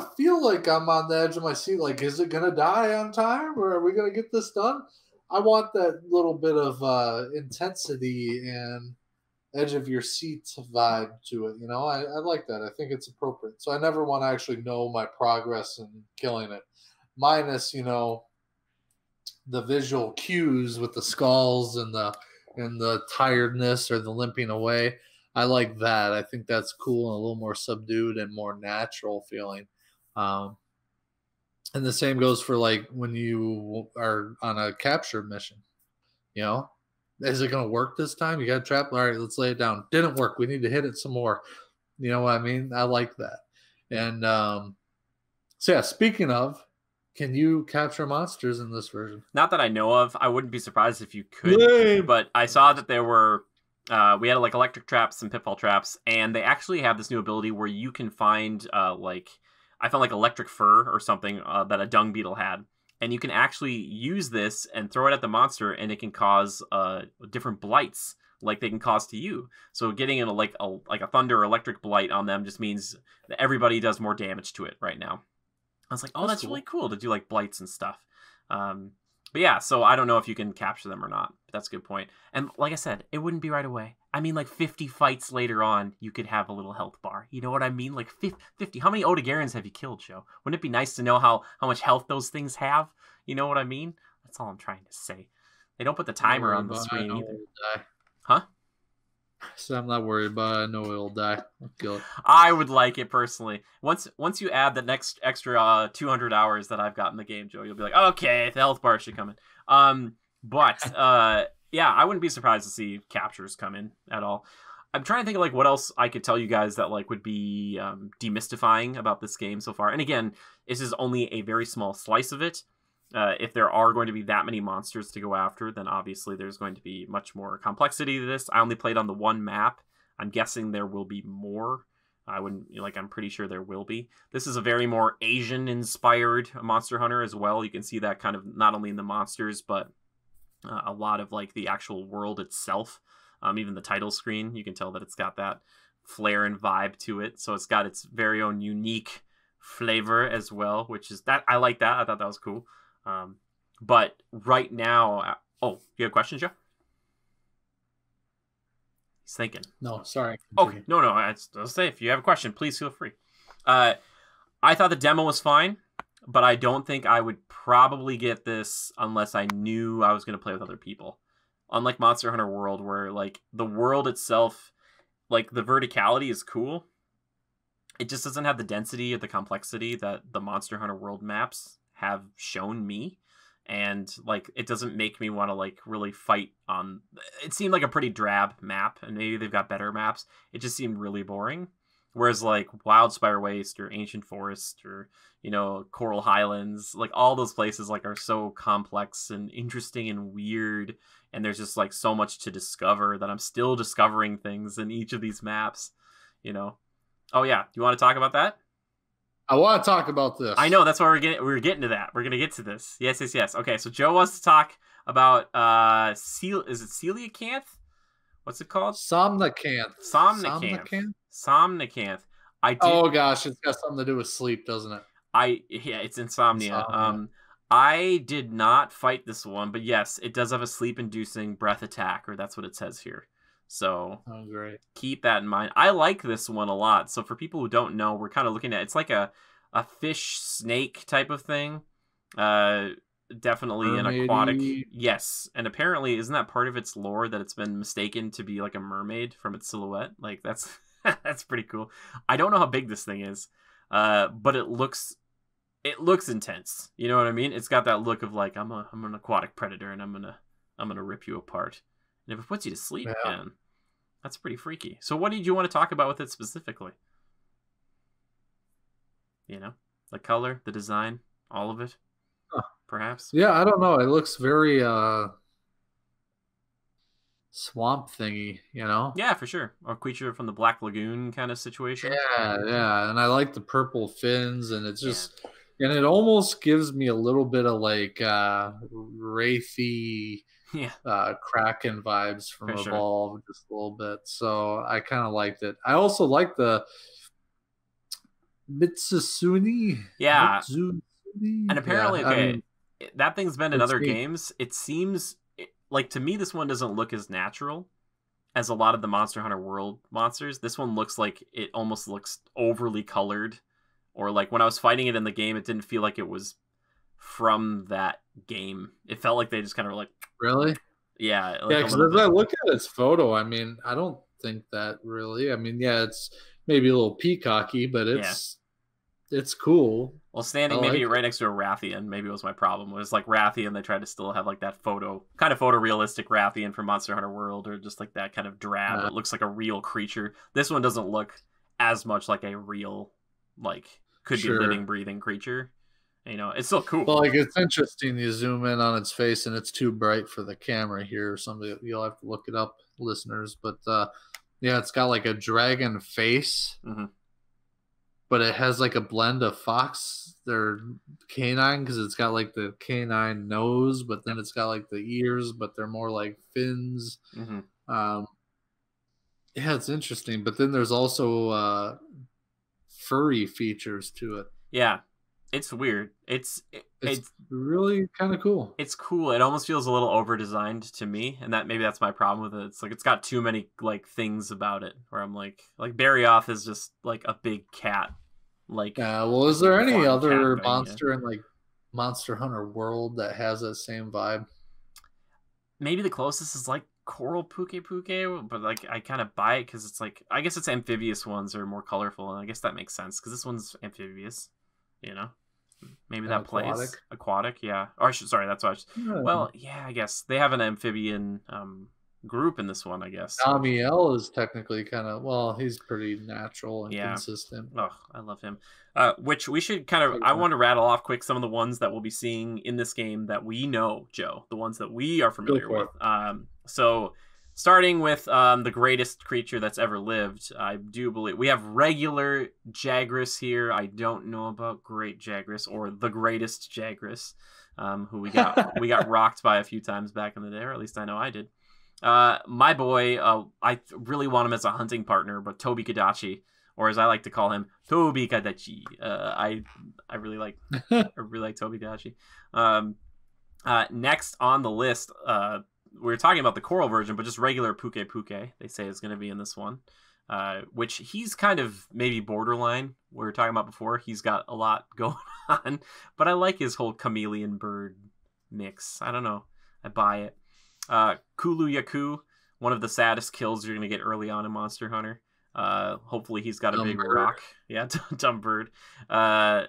to feel like I'm on the edge of my seat. Like, is it gonna die on time, or are we gonna get this done? I want that little bit of intensity and edge of your seat vibe to it. You know, I like that. I think it's appropriate. So I never want to actually know my progress in killing it, minus, you know, the visual cues with the skulls and the tiredness or the limping away. I like that. I think that's cool and a little more subdued and more natural feeling. And the same goes for like when you are on a capture mission. You know, is it going to work this time? You got a trap. All right, let's lay it down. Didn't work. We need to hit it some more. You know what I mean? I like that. And so yeah, speaking of, can you capture monsters in this version? Not that I know of. I wouldn't be surprised if you could. But I saw that there were we had like electric traps and pitfall traps, and they actually have this new ability where you can find like I found like electric fur or something that a dung beetle had, and you can actually use this and throw it at the monster, and it can cause different blights like they can cause to you. So getting in a thunder or electric blight on them just means that everybody does more damage to it right now. I was like, oh, that's cool. Really cool to do like blights and stuff. But yeah, so I don't know if you can capture them or not. But that's a good point. And like I said, it wouldn't be right away. I mean, like 50 fights later on, you could have a little health bar. You know what I mean? Like 50. How many Otogarans have you killed, Joe? Wouldn't it be nice to know how much health those things have? You know what I mean? That's all I'm trying to say. They don't put the timer on the screen either. Huh? So I'm not worried about it. I know it'll die. I'll kill it. I would like it personally. Once you add the next extra 200 hours that I've got in the game, Joe, you'll be like, okay, the health bar should come in. But yeah, I wouldn't be surprised to see captures come in at all. I'm trying to think of like what else I could tell you guys that like would be demystifying about this game so far. And again, this is only a very small slice of it. If there are going to be that many monsters to go after, then obviously there's going to be much more complexity to this. I only played on the one map. I'm guessing there will be more. I'm pretty sure there will be. This is a very more Asian-inspired Monster Hunter as well. You can see that kind of not only in the monsters, but a lot of like the actual world itself. Even the title screen, you can tell that it's got that flair and vibe to it. So it's got its very own unique flavor as well, which is that I like that. I thought that was cool. But right now, you have questions, Joe? He's thinking. No, sorry. Okay, no. I'll say if you have a question, please feel free. I thought the demo was fine, but I don't think I would probably get this unless I knew I was going to play with other people. Unlike Monster Hunter World, where like the world itself, like the verticality is cool, it just doesn't have the density or the complexity that the Monster Hunter World maps have shown me, and like it doesn't make me want to like really fight on. It seemed like a pretty drab map, and maybe they've got better maps. It just seemed really boring. Whereas like Wildspire Waste or Ancient Forest or Coral Highlands, like all those places like are so complex and interesting and weird, and there's just like so much to discover that I'm still discovering things in each of these maps. Oh yeah, do you want to talk about that? I want to talk about this. I know, that's why we're getting to that. We're gonna get to this. Yes. Okay, so Joe wants to talk about is it Coelacanth? What's it called? Somnicanth. Somnicanth. Oh gosh, it's got something to do with sleep, doesn't it? It's insomnia. I did not fight this one, but yes, it does have a sleep-inducing breath attack, or that's what it says here. So great. Keep that in mind. I like this one a lot. So for people who don't know, we're kind of looking at it's like a fish snake type of thing. Definitely Mermaid-y. An aquatic. Yes, and apparently isn't that part of its lore that it's been mistaken to be like a mermaid from its silhouette? Like that's that's pretty cool. I don't know how big this thing is, but it looks intense. You know what I mean? It's got that look of like I'm an aquatic predator and I'm gonna rip you apart. And if it puts you to sleep, man, that's pretty freaky. So what did you want to talk about with it specifically? The color, the design, all of it, perhaps? Yeah, I don't know. It looks very swamp thingy, Yeah, for sure. Or creature from the Black Lagoon kind of situation. Yeah. And I like the purple fins, and it's just... Yeah. And it almost gives me a little bit of like Wraithy Kraken vibes from Evolve, just a little bit. So I kind of liked it. I also like the Mitsusuni. Yeah. And apparently, that thing's been in other games. It seems like, to me, this one doesn't look as natural as a lot of the Monster Hunter World monsters. This one looks like it almost looks overly colored. Or like when I was fighting it in the game, it didn't feel like it was from that game. It felt like they just kind of like... Really? Yeah. Like because as I look at its photo, I mean, I don't think that really. I mean, yeah, it's maybe a little peacocky, but it's cool. Well, standing maybe right next to a Rathian, maybe was my problem. It was like Rathian, they tried to still have like that photorealistic Rathian from Monster Hunter World, or just like that kind of drab. It looks like a real creature. This one doesn't look as much like a real... like could be living, breathing creature. It's still cool. Well, like it's interesting. You zoom in on its face, and it's too bright for the camera here. Somebody, you'll have to look it up, listeners. But it's got like a dragon face, but it has like a blend of fox. They're canine because it's got like the canine nose, but then it's got like the ears, but they're more like fins. Yeah, it's interesting. But then there's also furry features to it. Yeah, it's weird. It's really kind of cool. It's cool. It almost feels a little over designed to me, and maybe that's my problem with it. It's like it's got too many like things about it where I'm like Barioth is just like a big cat. Like, well, is there any other monster in like Monster Hunter World that has that same vibe? Maybe the closest is like Coral Puke, but like I kind of buy it because it's like, I guess it's amphibious ones are more colorful, and I guess that makes sense because this one's amphibious. Maybe that plays aquatic. Yeah. Or sorry, that's what well, yeah, I guess they have an amphibian group in this one, I guess. Damiel is technically kind of, he's pretty natural and consistent. Oh, I love him. Which we should kind of, I want to rattle off quick some of the ones that we'll be seeing in this game that we know, Joe, the ones that we are familiar with. So starting with the greatest creature that's ever lived, I do believe we have regular Jagras here. I don't know about Great Jagras or the greatest Jagras, who we got rocked by a few times back in the day, or at least I know I did. My boy, I really want him as a hunting partner, but Tobi Kadachi, or as I like to call him, Tobi Kadachi. I really like Tobi Kadachi. Next on the list, we're talking about the coral version, but just regular Puke they say is going to be in this one, which he's kind of maybe borderline. We were talking about before. He's got a lot going on, but I like his whole chameleon bird mix. I don't know. I buy it. Kulu Yaku, one of the saddest kills you're going to get early on in Monster Hunter. Hopefully he's got a big rock. Yeah, dumb bird. I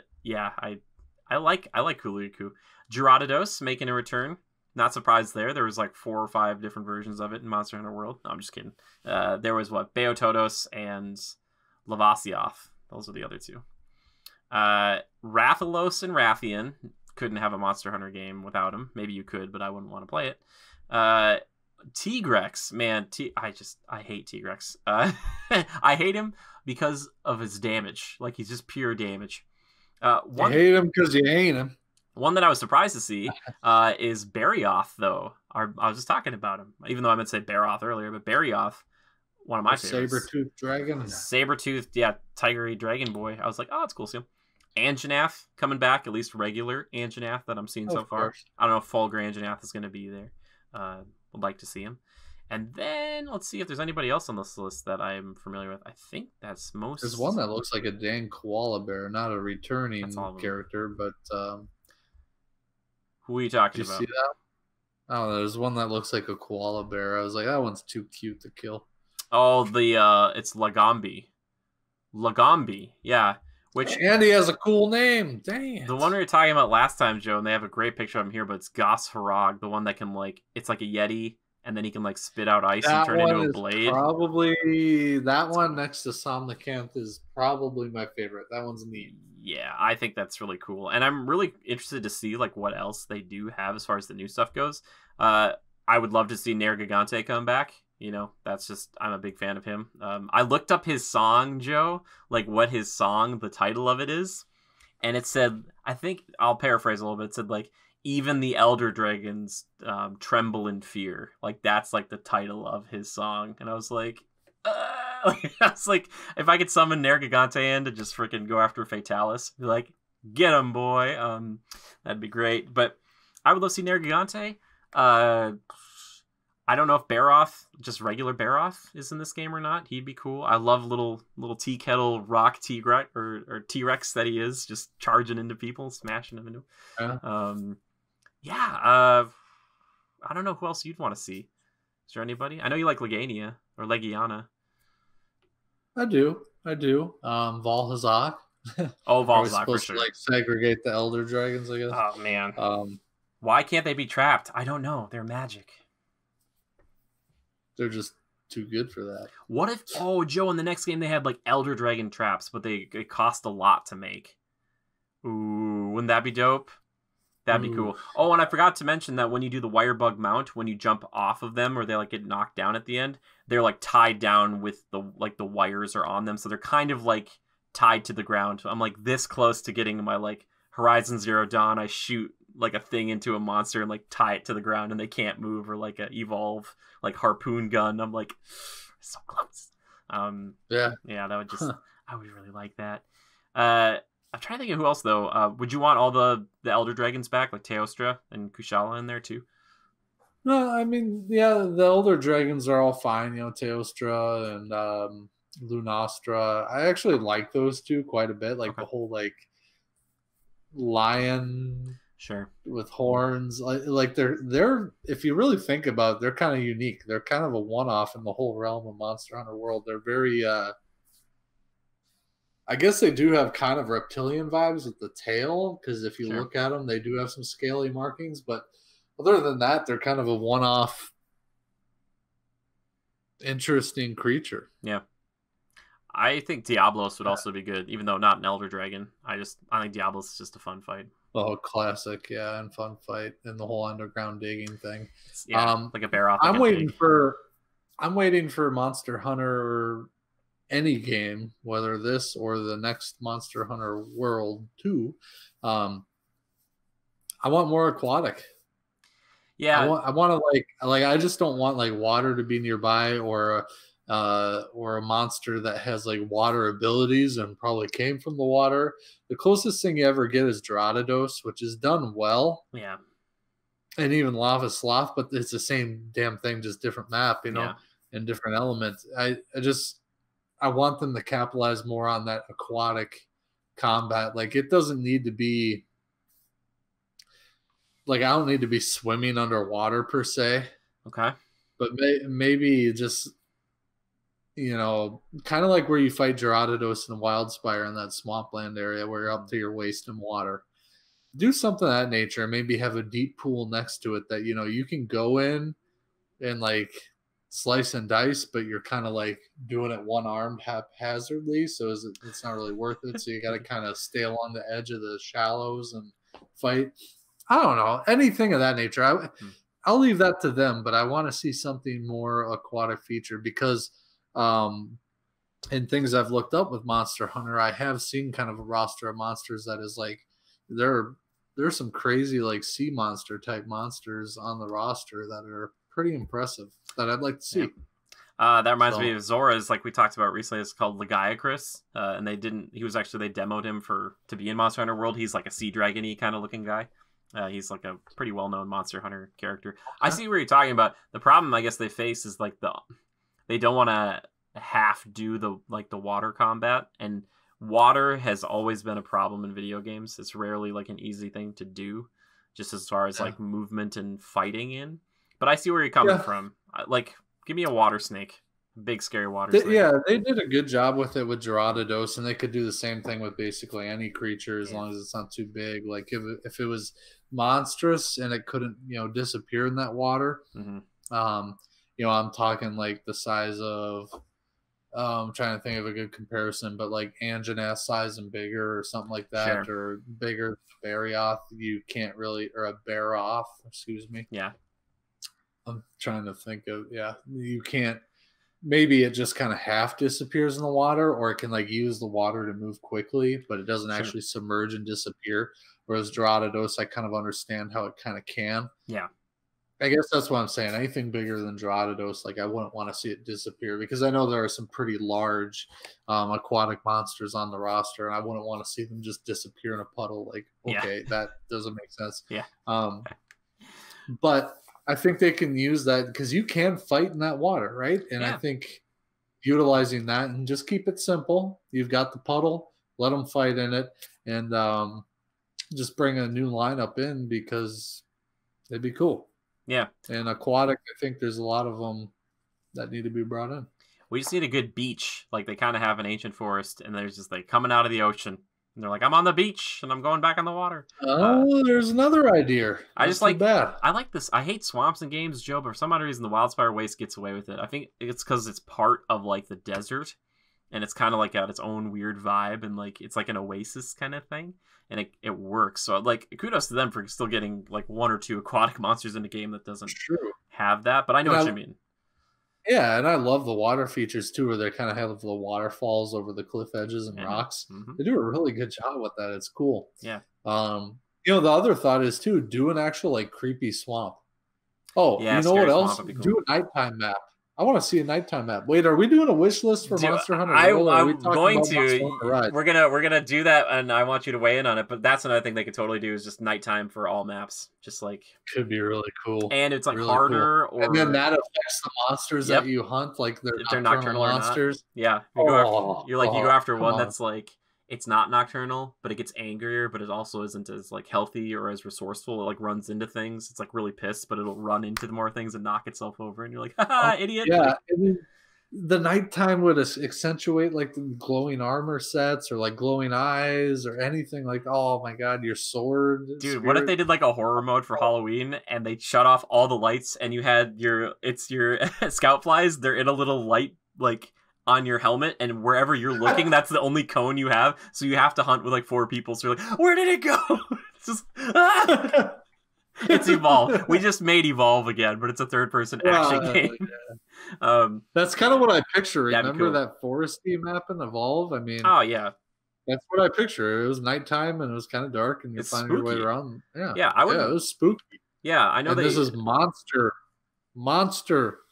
like Kulu Yaku. Gerardidos making a return. Not surprised there. There was like 4 or 5 different versions of it in Monster Hunter World. No, I'm just kidding. There was Beotodos and Lavasioth. Those are the other two. Rathalos and Rathian. Couldn't have a Monster Hunter game without him. Maybe you could, but I wouldn't want to play it. Tigrex, man, I hate Tigrex. I hate him because of his damage. Like, he's just pure damage. You hate him because you hate him. One that I was surprised to see is Barioth, though. I was just talking about him, even though I meant to say Baroth earlier, but Barioth, one of my favorites. Saber-toothed dragon. Saber-toothed, yeah, tigery dragon boy. I was like, oh, that's cool. See him. Anjanath coming back, at least regular Anjanath that I'm seeing so far. I don't know if Fulgur Anjanath is going to be there. Would like to see him. And then let's see if there's anybody else on this list that I'm familiar with. I think that's most. There's one that looks like a dang koala bear, not a returning character, but who are you talking about? See that? Oh, there's one that looks like a koala bear. I was like, that one's too cute to kill. Oh, it's Lagombi. Lagombi, yeah. And he has a cool name. Dang. The one we were talking about last time, Joe, and they have a great picture of him here, but it's Gos Harag, the one that can, like, it's like a Yeti, and then he can, like, spit out ice and turn into a blade. Probably that one next to Somnicanth is probably my favorite. That one's neat. Yeah, I think that's really cool. And I'm really interested to see, like, what else they do have as far as the new stuff goes. I would love to see Nergigante come back. You know, that's just, I'm a big fan of him. I looked up his song, Joe, like what his song, the title of it is. And it said, I think, I'll paraphrase a little bit. It said, like, even the elder dragons tremble in fear. Like, that's, like, the title of his song. And I was like, if I could summon Nergigante in to just freaking go after Fatalis, be like, get him, boy. That'd be great. But I would love to see Nergigante. I don't know if Baroth, just regular Baroth, is in this game or not. He'd be cool. I love little tea kettle rock T-Rex or T-Rex that he is, just charging into people, smashing them into. I don't know who else you'd want to see. Is there anybody? I know you like Legania or Legiana. I do. Valhazak. Oh, Valhazak, supposed for sure. To, like, segregate the elder dragons, I guess. Oh man. Why can't they be trapped? I don't know. They're magic. They're just too good for that. What if, Joe, in the next game they had, like, Elder Dragon traps, but it cost a lot to make? Ooh, wouldn't that be dope? That'd be cool. Oh, and I forgot to mention that when you do the wire bug mount, when you jump off of them or they, like, get knocked down at the end, they're, like, tied down with the wires are on them, so they're kind of, like, tied to the ground. I'm, like, this close to getting my, like, Horizon Zero Dawn. I shoot, like, a thing into a monster and, like, tie it to the ground and they can't move, or, like, a evolve, like, harpoon gun. I'm like, so close. Yeah, that would just, I would really like that. I'm trying to think of who else, though. Would you want all the Elder Dragons back, like Teostra and Kushala in there, too? No, I mean, yeah, the Elder Dragons are all fine. You know, Teostra and Lunastra. I actually like those two quite a bit. Like, the whole, like, lion... Sure. With horns, like they're if you really think about it, they're kind of unique. They're kind of a one-off in the whole realm of Monster Hunter world. They're very I guess they do have kind of reptilian vibes with the tail, because if you look at them, they do have some scaly markings, but other than that, they're kind of a one-off interesting creature. Yeah. I think Diablos would also be good, even though not an Elder Dragon. I think Diablos is just a fun fight. Oh, classic, yeah, and fun fight, and the whole underground digging thing. Yeah, like a Baroth. I'm waiting for Monster Hunter or any game, whether this or the next Monster Hunter World 2. I want more aquatic. Yeah, I want to like I just don't want, like, water to be nearby, or a monster that has, like, water abilities and probably came from the water. The closest thing you ever get is Gerardos, which is done well. Yeah. And even Lava Sloth, but it's the same damn thing, just different map, you know, and different elements. I want them to capitalize more on that aquatic combat. Like, it doesn't need to be, like, I don't need to be swimming underwater per se. Okay. But maybe just, you know, kind of like where you fight Gerardos and Wildspire in that swampland area where you're up to your waist in water. Do something of that nature. Maybe have a deep pool next to it that, you know, you can go in and, like, slice and dice, but you're kind of like doing it one armed haphazardly. So it's not really worth it. So you got to kind of stay along the edge of the shallows and fight. I don't know, anything of that nature. I'll leave that to them, but I want to see something more aquatic feature because in things I've looked up with Monster Hunter, I have seen kind of a roster of monsters that is like there's some crazy like sea monster type monsters on the roster that are pretty impressive that I'd like to see. Yeah. That reminds me of Zora's, like we talked about recently. It's called Lagiacrus, and they demoed him to be in Monster Hunter World. He's like a sea dragon-y kind of looking guy. He's like a pretty well-known Monster Hunter character. I see what you're talking about. The problem I guess they face is like they don't want to half do the water combat, and water has always been a problem in video games. It's rarely like an easy thing to do, just as far as like movement and fighting in. But I see where you're coming from. Like, give me a water snake. Big scary water snake. Yeah, they did a good job with it with Gyarados, and they could do the same thing with basically any creature as long as it's not too big. Like if it was monstrous and it couldn't, disappear in that water. I'm talking like the size of I'm trying to think of a good comparison, but like Anjanath size and bigger or something like that, or bigger than Barioth, you can't really, or a Baroth, excuse me. Yeah. I'm trying to think of, you can't, maybe it just kind of half disappears in the water, or it can like use the water to move quickly, but it doesn't actually submerge and disappear. Whereas Gyarados, I kind of understand how it kind of can. Yeah. I guess that's what I'm saying. Anything bigger than Gyarados, like I wouldn't want to see it disappear because I know there are some pretty large aquatic monsters on the roster, and I wouldn't want to see them just disappear in a puddle. Like, okay, that doesn't make sense. Yeah. But I think they can use that because you can fight in that water, right? And I think utilizing that and just keep it simple. You've got the puddle, let them fight in it, and just bring a new lineup in because it'd be cool. Yeah. And aquatic, I think there's a lot of them that need to be brought in. We just need a good beach. Like they kind of have an ancient forest, and there's just like coming out of the ocean. And they're like, I'm on the beach, and I'm going back in the water. Oh, there's another idea. I just like that. I like this. I hate swamps in games, Joe, but for some odd reason, the Wildspire Waste gets away with it. I think it's because it's part of like the desert, and it's kind of like got its own weird vibe, and like it's like an oasis kind of thing. And it works. So like kudos to them for still getting like one or two aquatic monsters in a game that doesn't have that. But I know what you mean. Yeah, and I love the water features too, where they kind of have the waterfalls over the cliff edges and rocks. They do a really good job with that. It's cool. Yeah. The other thought is too, do an actual like creepy swamp. Oh, you know what else? Cool. Do a nighttime map. I want to see a nighttime map. Wait, are we doing a wish list for Monster Hunter? I'm going to. We're gonna do that, and I want you to weigh in on it. But that's another thing they could totally do is just nighttime for all maps. Just like could be really cool, and it's like really harder, cool. And then that affects the monsters that you hunt, like they're nocturnal monsters. Yeah, you go after one that's like. It's not nocturnal, but it gets angrier, but it also isn't as like healthy or as resourceful. It like runs into things. It's like really pissed, but it'll run into more things and knock itself over. And you're like, haha, idiot. Yeah. And the nighttime would accentuate like the glowing armor sets or like glowing eyes or anything like, oh my God, your sword. Dude, spirit. What if they did like a horror mode for Halloween and they shut off all the lights and you had your scout flies. They're in a little light, like, on your helmet, and wherever you're looking, that's the only cone you have. So you have to hunt with like 4 people. So you're like, where did it go? It's just it's Evolve. We just made Evolve again, but it's a third-person action game. Yeah. That's kind of what I picture. Remember that foresty map in Evolve? I mean, oh yeah, that's what I picture. It was nighttime and it was kind of dark, and you're finding your way around. Yeah, yeah, it was spooky. Yeah, I know. This is Monster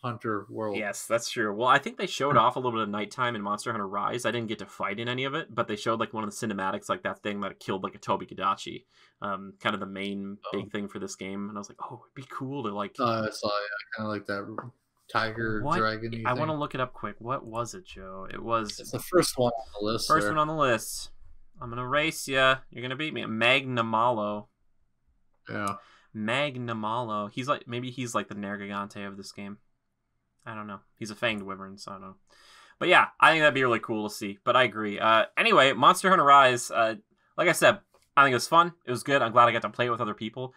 Hunter World. Yes, that's true. Well, I think they showed off a little bit of nighttime in Monster Hunter Rise. I didn't get to fight in any of it, but they showed like one of the cinematics, like that thing that killed like a Tobi Kadachi. Kind of the main big thing for this game. And I was like, oh, it'd be cool to like. I saw, kind of like that tiger dragon. I want to look it up quick. What was it, Joe? It's the first one on the list. First one on the list. I'm gonna race you. You're gonna beat me. Magnamalo. Yeah. Magnamalo. Maybe he's like the Nergigante of this game. I don't know. He's a fanged wyvern, so I don't know. But yeah, I think that'd be really cool to see. But I agree. Anyway, Monster Hunter Rise, like I said, I think it was fun. It was good. I'm glad I got to play it with other people.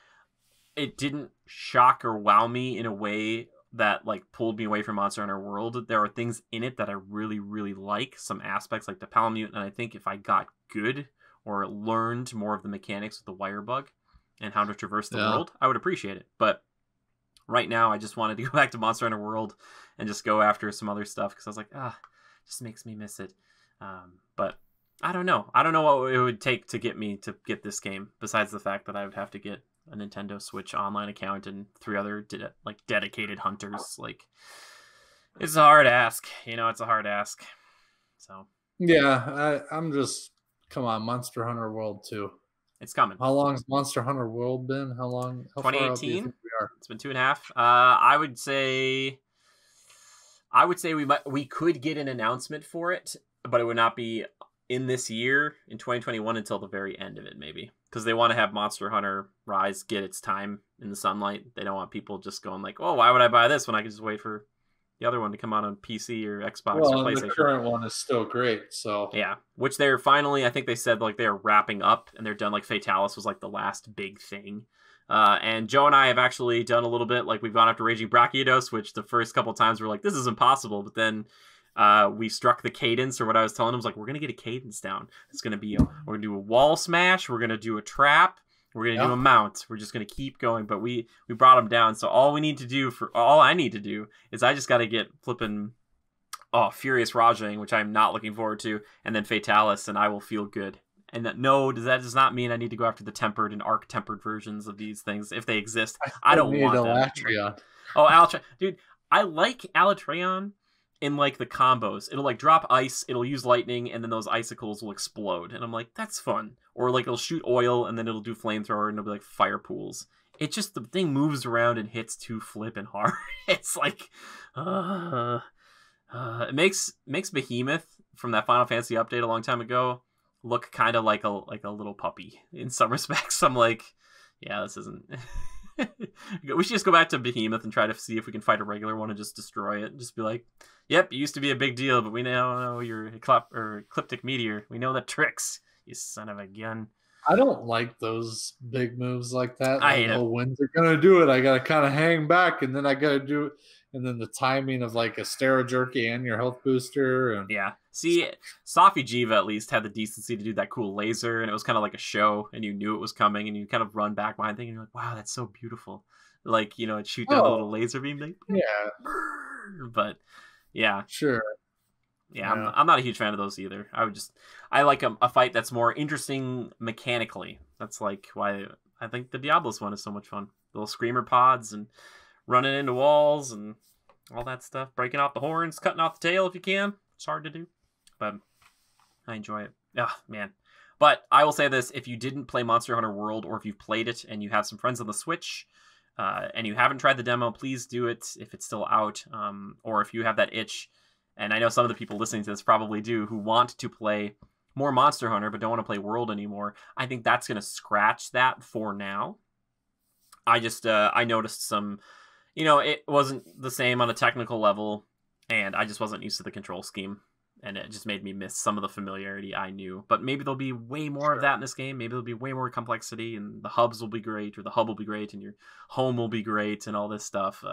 It didn't shock or wow me in a way that like pulled me away from Monster Hunter World. There are things in it that I really, really like. Some aspects like the Palamute, and I think if I got good or learned more of the mechanics with the wire bug and how to traverse the world, I would appreciate it. But right now, I just wanted to go back to Monster Hunter World and just go after some other stuff because I was like, it just makes me miss it. But I don't know. I don't know what it would take to get me to get this game, besides the fact that I would have to get a Nintendo Switch online account and 3 other dedicated hunters. Like, it's a hard ask. It's a hard ask. So yeah, I'm just, come on, Monster Hunter World 2. It's coming. How long's Monster Hunter World been? How 2018. far out do you think we are? It's been 2.5. I would say we could get an announcement for it, but it would not be in this year, in 2021, until the very end of it, maybe, because they want to have Monster Hunter Rise get its time in the sunlight. They don't want people just going like, "Oh, why would I buy this when I can just wait for the other one to come out on PC or Xbox or PlayStation?" The current one is still great, so yeah. Which they're finally, I think they said like they're wrapping up and they're done. Like Fatalis was like the last big thing. And Joe and I have actually done a little bit. Like we've gone after Raging Brachiodos, which the first couple times we were like, "This is impossible," but then we struck the cadence, or what I was telling him was like, we're gonna get a cadence down. It's gonna be we're gonna do a wall smash, we're gonna do a trap, we're gonna do a mount. We're just gonna keep going. But we brought him down. So all I need to do is I just gotta get flipping Furious Rajang, which I'm not looking forward to, and then Fatalis, and I will feel good. And that does not mean I need to go after the tempered and arc tempered versions of these things if they exist. I don't want them. Alatreon. Oh, Alatreon, dude, I like Alatreon in like the combos. It'll like drop ice, it'll use lightning, and then those icicles will explode. And I'm like, that's fun. Or like it'll shoot oil and then it'll do flamethrower and it'll be like fire pools. It just, the thing moves around and hits too flippin' hard. It's like, it makes Behemoth from that Final Fantasy update a long time ago look kind of like a little puppy in some respects. I'm like, yeah, this isn't. We should just go back to Behemoth and try to see if we can fight a regular one and just destroy it. Just be like, yep, it used to be a big deal, but we now know you're Ecliptic Meteor. We know the tricks, you son of a gun. I don't like those big moves like that. I hate it. When's it gonna do it? I gotta kind of hang back, and then I gotta do it. And then the timing of like a Stera Jerky and your health booster. And yeah. See, Safi Jiva at least had the decency to do that cool laser, and it was kind of like a show, and you knew it was coming, and you kind of run back behind thing, and you're like, wow, that's so beautiful. Like, it shoot down a little laser beam. Like, yeah. But, yeah. Sure. Yeah, I'm not a huge fan of those either. I like a fight that's more interesting mechanically. That's like why I think the Diablos one is so much fun. Little screamer pods and running into walls and all that stuff. Breaking off the horns, cutting off the tail if you can. It's hard to do, but I enjoy it. Ah, man. But I will say this, if you didn't play Monster Hunter World, or if you've played it and you have some friends on the Switch, and you haven't tried the demo, please do it if it's still out, or if you have that itch. And I know some of the people listening to this probably do, who want to play more Monster Hunter but don't want to play World anymore. I think that's going to scratch that for now. I just, I noticed some, it wasn't the same on a technical level, and I just wasn't used to the control scheme. And it just made me miss some of the familiarity I knew. But maybe there'll be way more of that in this game. Maybe there'll be way more complexity, and the hubs will be great, or the hub will be great, and your home will be great, and all this stuff.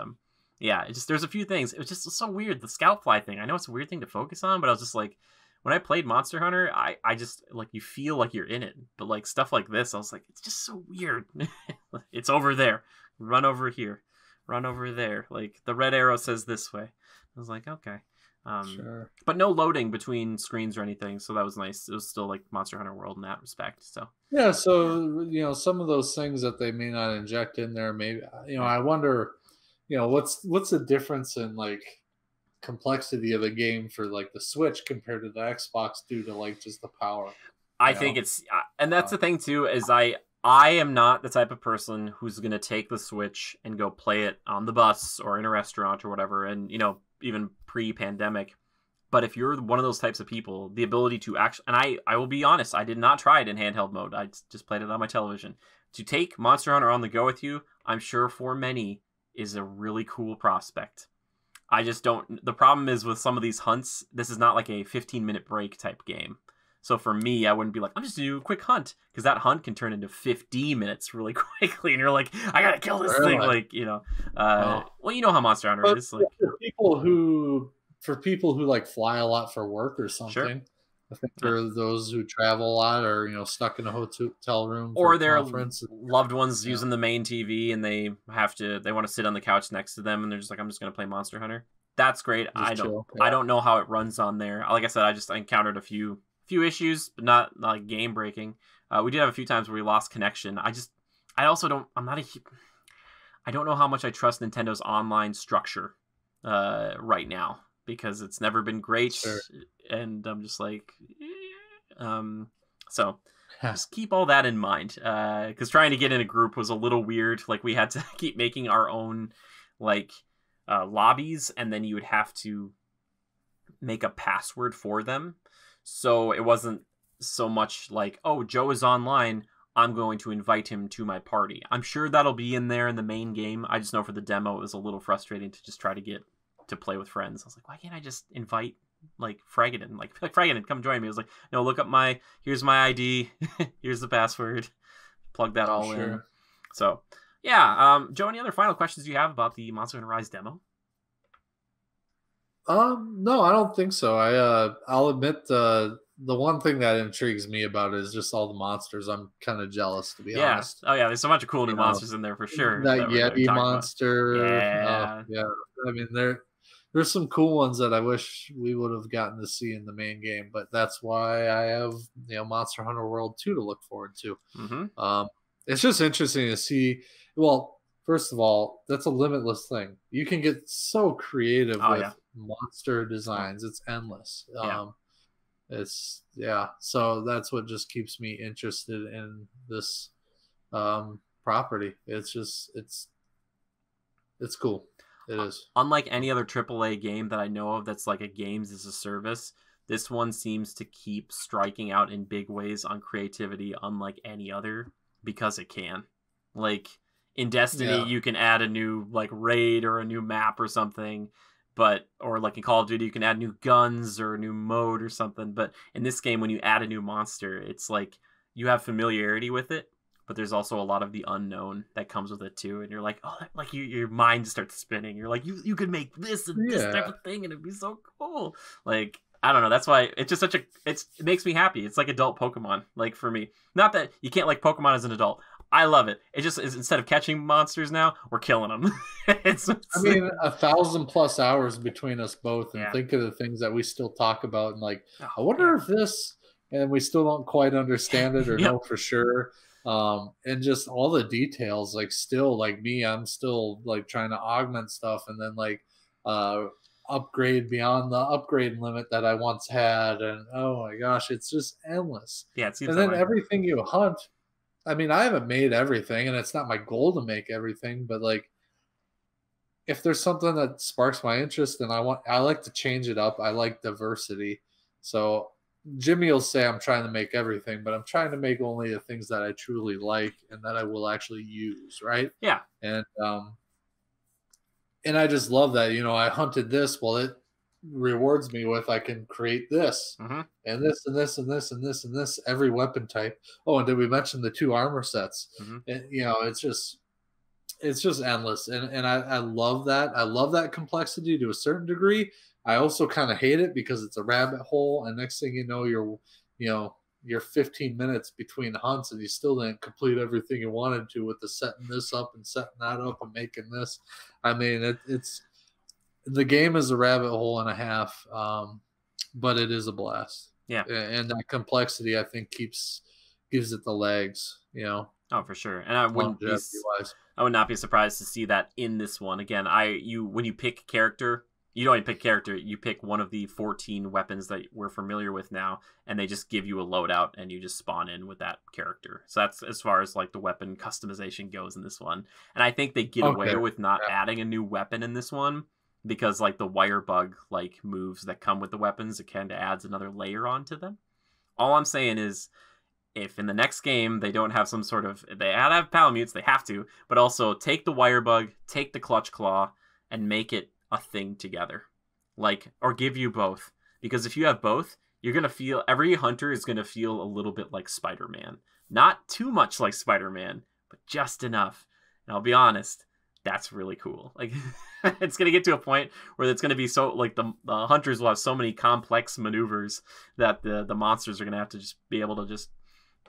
Yeah, there's a few things. It was just so weird, the scout fly thing. I know it's a weird thing to focus on, but I was just like, when I played Monster Hunter, I just, like, you feel like you're in it. But, like, stuff like this, I was like, it's just so weird. It's over there. Run over here. Run over there. Like, the red arrow says this way. I was like, okay. Sure. But no loading between screens or anything, so that was nice. It was still like Monster Hunter World in that respect. So yeah, so some of those things that they may not inject in there, maybe I wonder, what's the difference in like complexity of the game for like the Switch compared to the Xbox due to like just the power. I think it's, and that's the thing too, is I am not the type of person who's gonna take the Switch and go play it on the bus or in a restaurant or whatever, and even pre-pandemic. But if you're one of those types of people, the ability to actually, and I will be honest, I did not try it in handheld mode. I just played it on my television. To take Monster Hunter on the go with you, I'm sure for many is a really cool prospect. I just don't, the problem is with some of these hunts, this is not like a 15-minute break type game. So for me, I wouldn't be like, I'm just gonna do a quick hunt, because that hunt can turn into 15 minutes really quickly, and you're like, I gotta kill this thing, like, you know. Well, you know how Monster Hunter is, like, for people who like fly a lot for work or something. Sure. I think there are those who travel a lot, or you know, stuck in a hotel room, or their loved ones using the main TV, and they want to sit on the couch next to them, and they're just like, I'm just gonna play Monster Hunter. That's great. I don't know how it runs on there. Like I said, I encountered a few issues, but not like game breaking. We did have a few times where we lost connection. I don't know how much I trust Nintendo's online structure right now, because it's never been great. Sure. And I'm just like, so just keep all that in mind, because trying to get in a group was a little weird. Like, we had to keep making our own like lobbies, and then you would have to make a password for them. So it wasn't so much like, oh, Joe is online, I'm going to invite him to my party. I'm sure that'll be in there in the main game. I just know for the demo it was a little frustrating to just try to get to play with friends. I was like, why can't I just invite like Fragaden? Like Fragaden, come join me. I was like, no, look up here's my ID, here's the password, plug that all in. So yeah, Joe, any other final questions you have about the Monster Hunter Rise demo? No, I don't think so. I'll admit the one thing that intrigues me about it is just all the monsters. I'm kind of jealous, to be honest. Oh yeah, there's so much of cool new monsters in there for sure. That Yeti monster. Yeah. Yeah. I mean, there's some cool ones that I wish we would have gotten to see in the main game, but that's why I have, you know, Monster Hunter World 2 to look forward to. Mm-hmm. It's just interesting to see. Well, first of all, that's a limitless thing. You can get so creative with monster designs. It's endless. So that's what just keeps me interested in this property. It's cool. It is. Unlike any other AAA game that I know of that's like a games as a service, this one seems to keep striking out in big ways on creativity, unlike any other, because it can. Like in Destiny, you can add a new like raid or a new map or something, or like in Call of Duty, you can add new guns or a new mode or something. But in this game, when you add a new monster, it's like you have familiarity with it, but there's also a lot of the unknown that comes with it too. And you're like, oh, like your mind starts spinning. You're like, you could make this and this type of thing, and it'd be so cool. Like, I don't know. That's why it's just it makes me happy. It's like adult Pokemon, like for me. Not that you can't like Pokemon as an adult. I love it. It just is, instead of catching monsters now, we're killing them. I mean, 1,000+ hours between us both, and think of the things that we still talk about, and like, I wonder if this, and we still don't quite understand it or know for sure. And just all the details, like still, like me, I'm still like trying to augment stuff, and then like upgrade beyond the upgrade limit that I once had, and oh my gosh, it's just endless. Yeah, it seems. And then everything you hunt. I mean, I haven't made everything, and it's not my goal to make everything, but like, if there's something that sparks my interest, and I like to change it up. I like diversity. So Jimmy will say I'm trying to make everything, but I'm trying to make only the things that I truly like and that I will actually use, right? Yeah. And I just love that, you know, I hunted this. Well, it rewards me with I can create this and this and this and this and this and this, every weapon type. Oh, and did we mention the 2 armor sets? And, you know, it's just endless, and I love that. I love that complexity to a certain degree. I also kind of hate it because it's a rabbit hole, and next thing you know, you're 15 minutes between hunts and you still didn't complete everything you wanted to with the setting this up and setting that up and making this. I mean, it's the game is a rabbit hole and a half, but it is a blast. Yeah, and that complexity I think gives it the legs. You know. Oh, for sure. And I would not be surprised to see that in this one. Again, when you pick character, you don't even pick character. You pick one of the 14 weapons that we're familiar with now, and they just give you a loadout, and you just spawn in with that character. So that's as far as like the weapon customization goes in this one. And I think they get away with not adding a new weapon in this one, because like the wire bug like moves that come with the weapons, it kind of adds another layer onto them. All I'm saying is, if in the next game they don't have some sort of, they have Palamutes, they have to, but also take the wire bug, take the clutch claw, and make it a thing together, like, or give you both. Because if you have both, you're gonna feel every hunter is gonna feel a little bit like Spider-Man. Not too much like Spider-Man, but just enough. And I'll be honest, that's really cool. Like it's gonna get to a point where it's gonna be so like the hunters will have so many complex maneuvers that the monsters are gonna have to just be able to just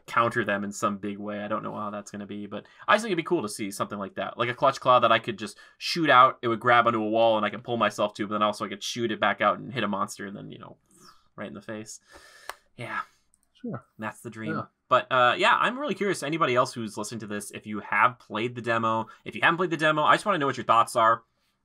counter them in some big way. I don't know how that's going to be, but I just think it'd be cool to see something like that. Like a clutch claw that I could just shoot out, it would grab onto a wall and I could pull myself to, but then also I could shoot it back out and hit a monster and then, right in the face. Yeah. Sure. That's the dream. Yeah. But yeah, I'm really curious, anybody else who's listening to this, if you have played the demo, if you haven't played the demo, I just want to know what your thoughts are.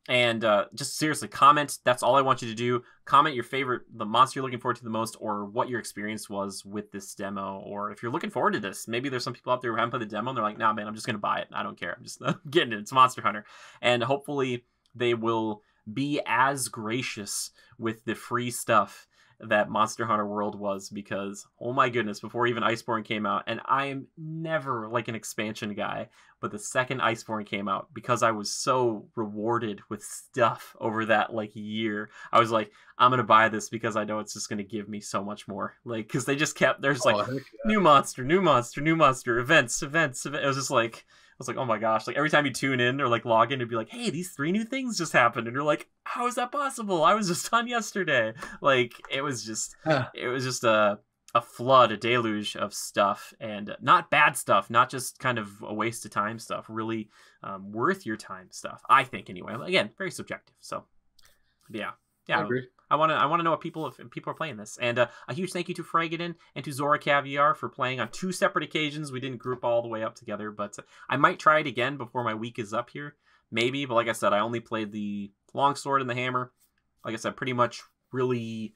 And just seriously, comment. That's all I want you to do. Comment your favorite, the monster you're looking forward to the most, or what your experience was with this demo. Or if you're looking forward to this, maybe there's some people out there who haven't played the demo and they're like, nah, man, I'm just going to buy it. I don't care. I'm just getting it. It's Monster Hunter. And hopefully they will be as gracious with the free stuff that Monster Hunter World was, because oh my goodness, before even Iceborne came out, and I am never like an expansion guy, but the second Iceborne came out, because I was so rewarded with stuff over that like year, I was like, I'm gonna buy this because I know it's just gonna give me so much more. Like, because they just kept there's like new monster, events. It was just like, I was like, oh my gosh, like every time you tune in or like log in, it'd be like, hey, these 3 new things just happened. And you're like, how is that possible? I was just on yesterday. Like, it was just a flood, a deluge of stuff, and not bad stuff, not just kind of a waste of time stuff, really worth your time stuff, I think, anyway. Again, very subjective. So yeah. I agree. I want to know if people are playing this. And a huge thank you to Fragedin and to Zora Caviar for playing on 2 separate occasions. We didn't group all the way up together, but I might try it again before my week is up here. Maybe, but like I said, I only played the longsword and the hammer. Like I said, pretty much really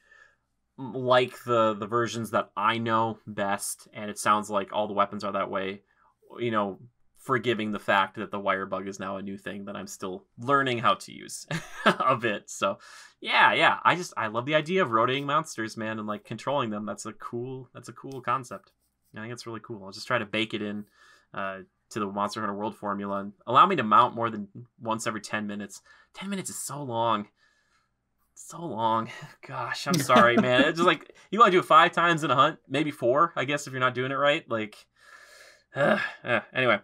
like the versions that I know best, and it sounds like all the weapons are that way. Forgiving the fact that the wire bug is now a new thing that I'm still learning how to use a bit. So yeah. I love the idea of rotating monsters, man, and like controlling them. That's a cool concept. I think it's really cool. I'll just try to bake it in to the Monster Hunter World formula and allow me to mount more than once every 10 minutes. 10 minutes is so long. Gosh, I'm sorry, man. It's just like, you want to do it 5 times in a hunt, maybe 4, I guess, if you're not doing it right. Like, anyway,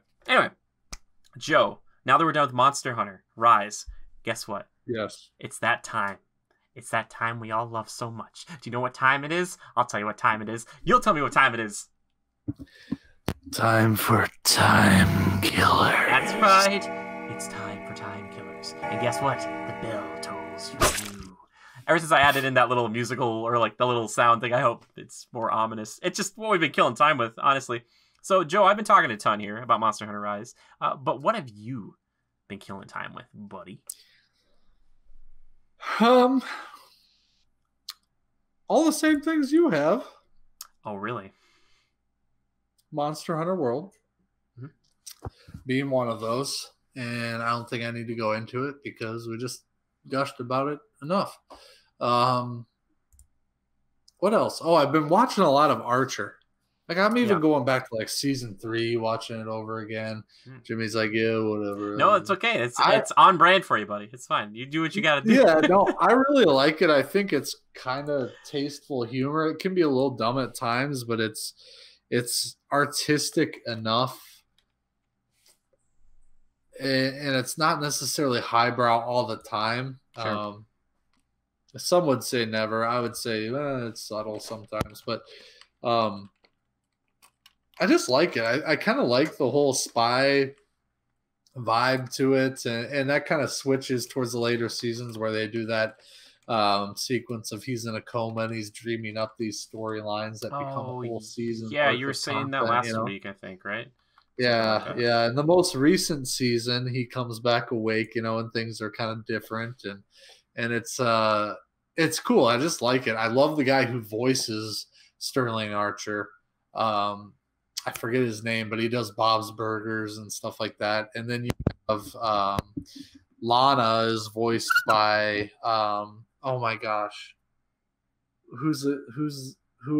Joe, now that we're done with Monster Hunter Rise, guess what? Yes. It's that time. It's that time we all love so much. Do you know what time it is? I'll tell you what time it is. You'll tell me what time it is. Time for Time Killers. That's right. It's time for Time Killers. And guess what? The bell tolls you. Ever since I added in that little musical or like the little sound thing, I hope it's more ominous. It's just what we've been killing time with, honestly. So, Joe, I've been talking a ton here about Monster Hunter Rise, but what have you been killing time with, buddy? All the same things you have. Oh, really? Monster Hunter World being one of those, and I don't think I need to go into it because we just gushed about it enough. What else? Oh, I've been watching a lot of Archer. Like, I'm even going back to like season 3, watching it over again. Jimmy's like, yeah, whatever. No, it's okay. It's on brand for you, buddy. It's fine. You do what you got to do. Yeah, no, I really like it. I think it's kind of tasteful humor. It can be a little dumb at times, but it's artistic enough. And it's not necessarily highbrow all the time. Sure. Some would say never. I would say it's subtle sometimes, but I just like it. I kind of like the whole spy vibe to it, and that kind of switches towards the later seasons where they do that sequence of he's in a coma and he's dreaming up these storylines that become a whole season. Yeah, you were saying that last week, I think, right? Yeah. In the most recent season, he comes back awake, and things are kind of different, and it's cool. I just like it. I love the guy who voices Sterling Archer. I forget his name, but he does Bob's Burgers and stuff like that. And then you have Lana is voiced by oh my gosh, who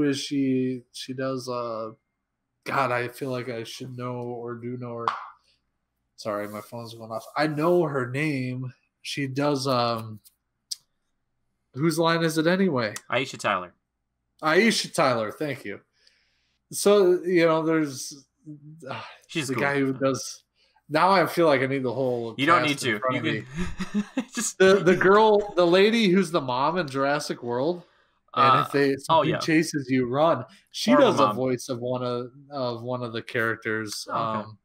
is she? She does God, I feel like I should know or do know her. Sorry, my phone's going off. I know her name. She does whose line is it anyway? Aisha Tyler. Aisha Tyler, thank you. So, there's She's the cool. guy who does. Now I feel like I need the whole. You don't need cast in to. front You of me. can just The girl, the lady who's the mom in Jurassic World, and if something chases you, run. She Horrible does a mom. voice of one of the characters. Oh,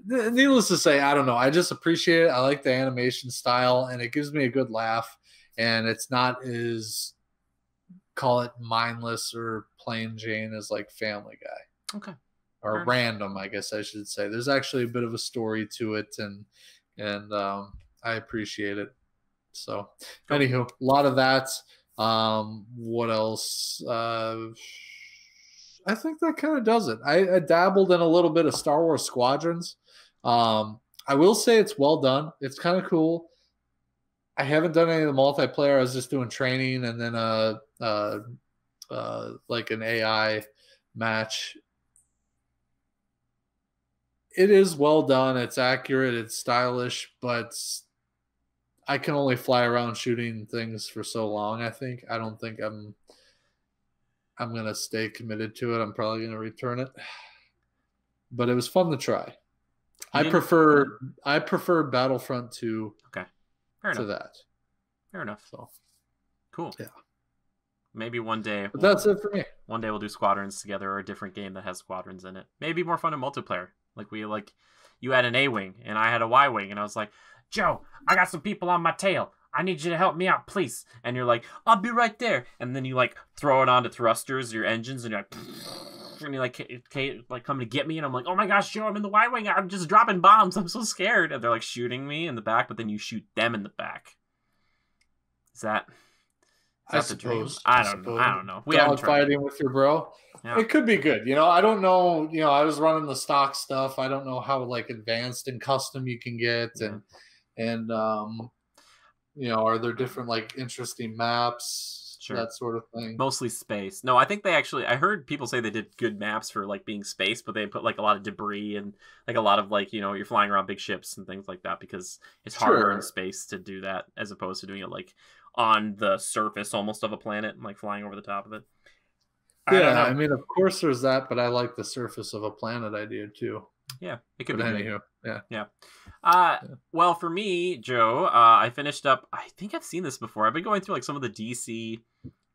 okay. Needless to say, I don't know. I just appreciate it. I like the animation style, and it gives me a good laugh. And it's not as, call it, mindless or plain Jane as like Family Guy. Okay. Or random, I guess I should say. There's actually a bit of a story to it, and I appreciate it. So, anywho, a lot of that. What else? I think that kind of does it. I dabbled in a little bit of Star Wars Squadrons. I will say it's well done. It's kind of cool. I haven't done any of the multiplayer. I was just doing training and then like an AI match. It is well done. It's accurate. It's stylish, but I can only fly around shooting things for so long. I don't think I'm gonna stay committed to it. I'm probably gonna return it, but it was fun to try. I prefer Battlefront 2 to that. Fair enough. So cool. Yeah. Maybe one day. But that's it for me. One day we'll do Squadrons together, or a different game that has Squadrons in it. Maybe more fun in multiplayer. You had an A-wing and I had a Y-wing, and I was like, Joe, I got some people on my tail. I need you to help me out, please. And you're like, I'll be right there. And then you like throw it onto thrusters, your engines, and you're like, and you're like coming to get me. And I'm like, oh my gosh, Joe, I'm in the Y-wing. I'm just dropping bombs. I'm so scared. And they're like shooting me in the back, but then you shoot them in the back. Is that I suppose. I don't know. We haven't fighting with your bro. Yeah. It could be good. I don't know. I was running the stock stuff. I don't know how like advanced and custom you can get, and are there different like interesting maps, that sort of thing. Mostly space. No, I think I heard people say they did good maps for like being space, but they put like a lot of debris and like a lot of like you're flying around big ships and things like that because it's harder in space to do that as opposed to doing it like on the surface almost of a planet and like flying over the top of it. I mean, of course there's that, but I like the surface of a planet idea too. Yeah, it could be anywho. Yeah. Well, for me, Joe, I finished up. I think I've seen this before. I've been going through like some of the DC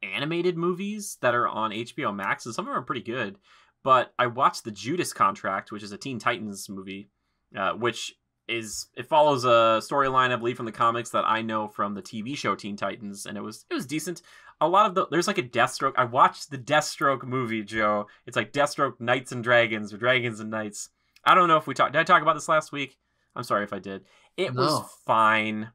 animated movies that are on HBO Max, and some of them are pretty good. But I watched the Judas Contract, which is a Teen Titans movie, which it follows a storyline I believe from the comics that I know from the TV show Teen Titans, and it was decent. A lot of there's like a Deathstroke. I watched the Deathstroke movie, Joe. It's like Deathstroke Knights and Dragons or Dragons and Knights. I don't know if did I talk about this last week? I'm sorry if I did. It was fine.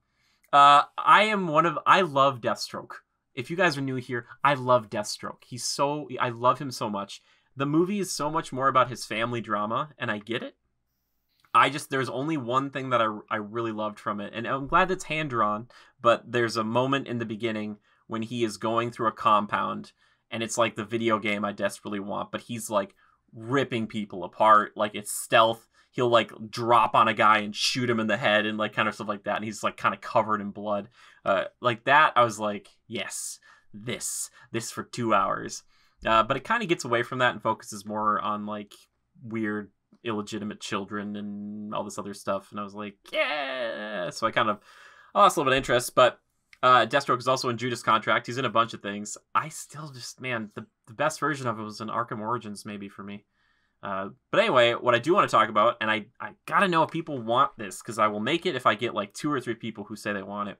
I love Deathstroke. If you guys are new here, I love Deathstroke. I love him so much. The movie is so much more about his family drama, and I get it. There's only one thing that I really loved from it, and I'm glad it's hand-drawn, but there's a moment in the beginning when he is going through a compound, and it's like the video game I desperately want, but he's like ripping people apart, like it's stealth. He'll like drop on a guy and shoot him in the head and like kind of stuff like that, and he's like kind of covered in blood. Like that, I was like, yes, this for 2 hours. But it kind of gets away from that and focuses more on like weird illegitimate children and all this other stuff, and I was like, yeah. So I lost a little bit of interest, but Deathstroke is also in Judas Contract. He's in a bunch of things. I still just, man, the best version of it was in Arkham Origins maybe for me. But anyway, what I do want to talk about, and I gotta know if people want this, because I will make it if I get like 2 or 3 people who say they want it.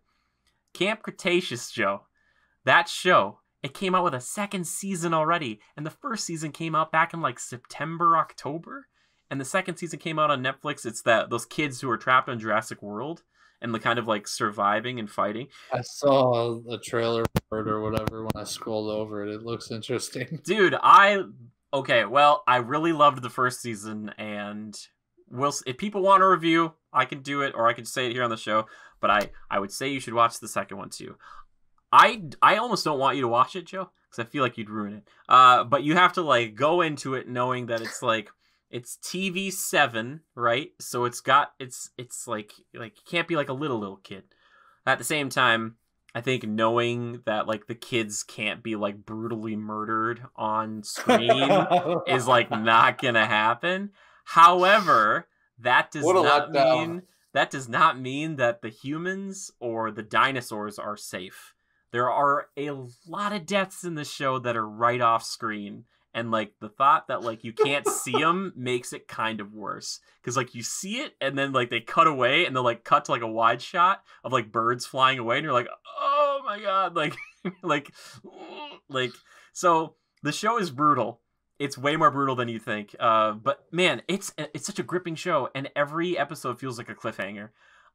Camp Cretaceous, Joe. That show, it came out with a 2nd season already, and the 1st season came out back in like September, October, and the 2nd season came out on Netflix. It's those kids who are trapped on Jurassic World and the kind of like surviving and fighting. I saw a trailer for it or whatever when I scrolled over it. It looks interesting. Dude, I really loved the 1st season, and if people want a review, I can do it, or I can say it here on the show, but I would say you should watch the 2nd one too. I almost don't want you to watch it, Joe, because I feel like you'd ruin it. But you have to like go into it knowing that it's like, it's TV7, right? So it's like you can't be like a little kid. At the same time, I think knowing that like the kids can't be like brutally murdered on screen is like not gonna happen. However, that does What a not letdown. mean that the humans or the dinosaurs are safe. There are a lot of deaths in the show that are right off screen, and like the thought that like you can't see them makes it kind of worse, because like you see it and then like they cut away and they'll like cut to like a wide shot of like birds flying away and you're like, oh my god, like like like so the show is brutal. It's way more brutal than you think, but man, it's such a gripping show, and every episode feels like a cliffhanger.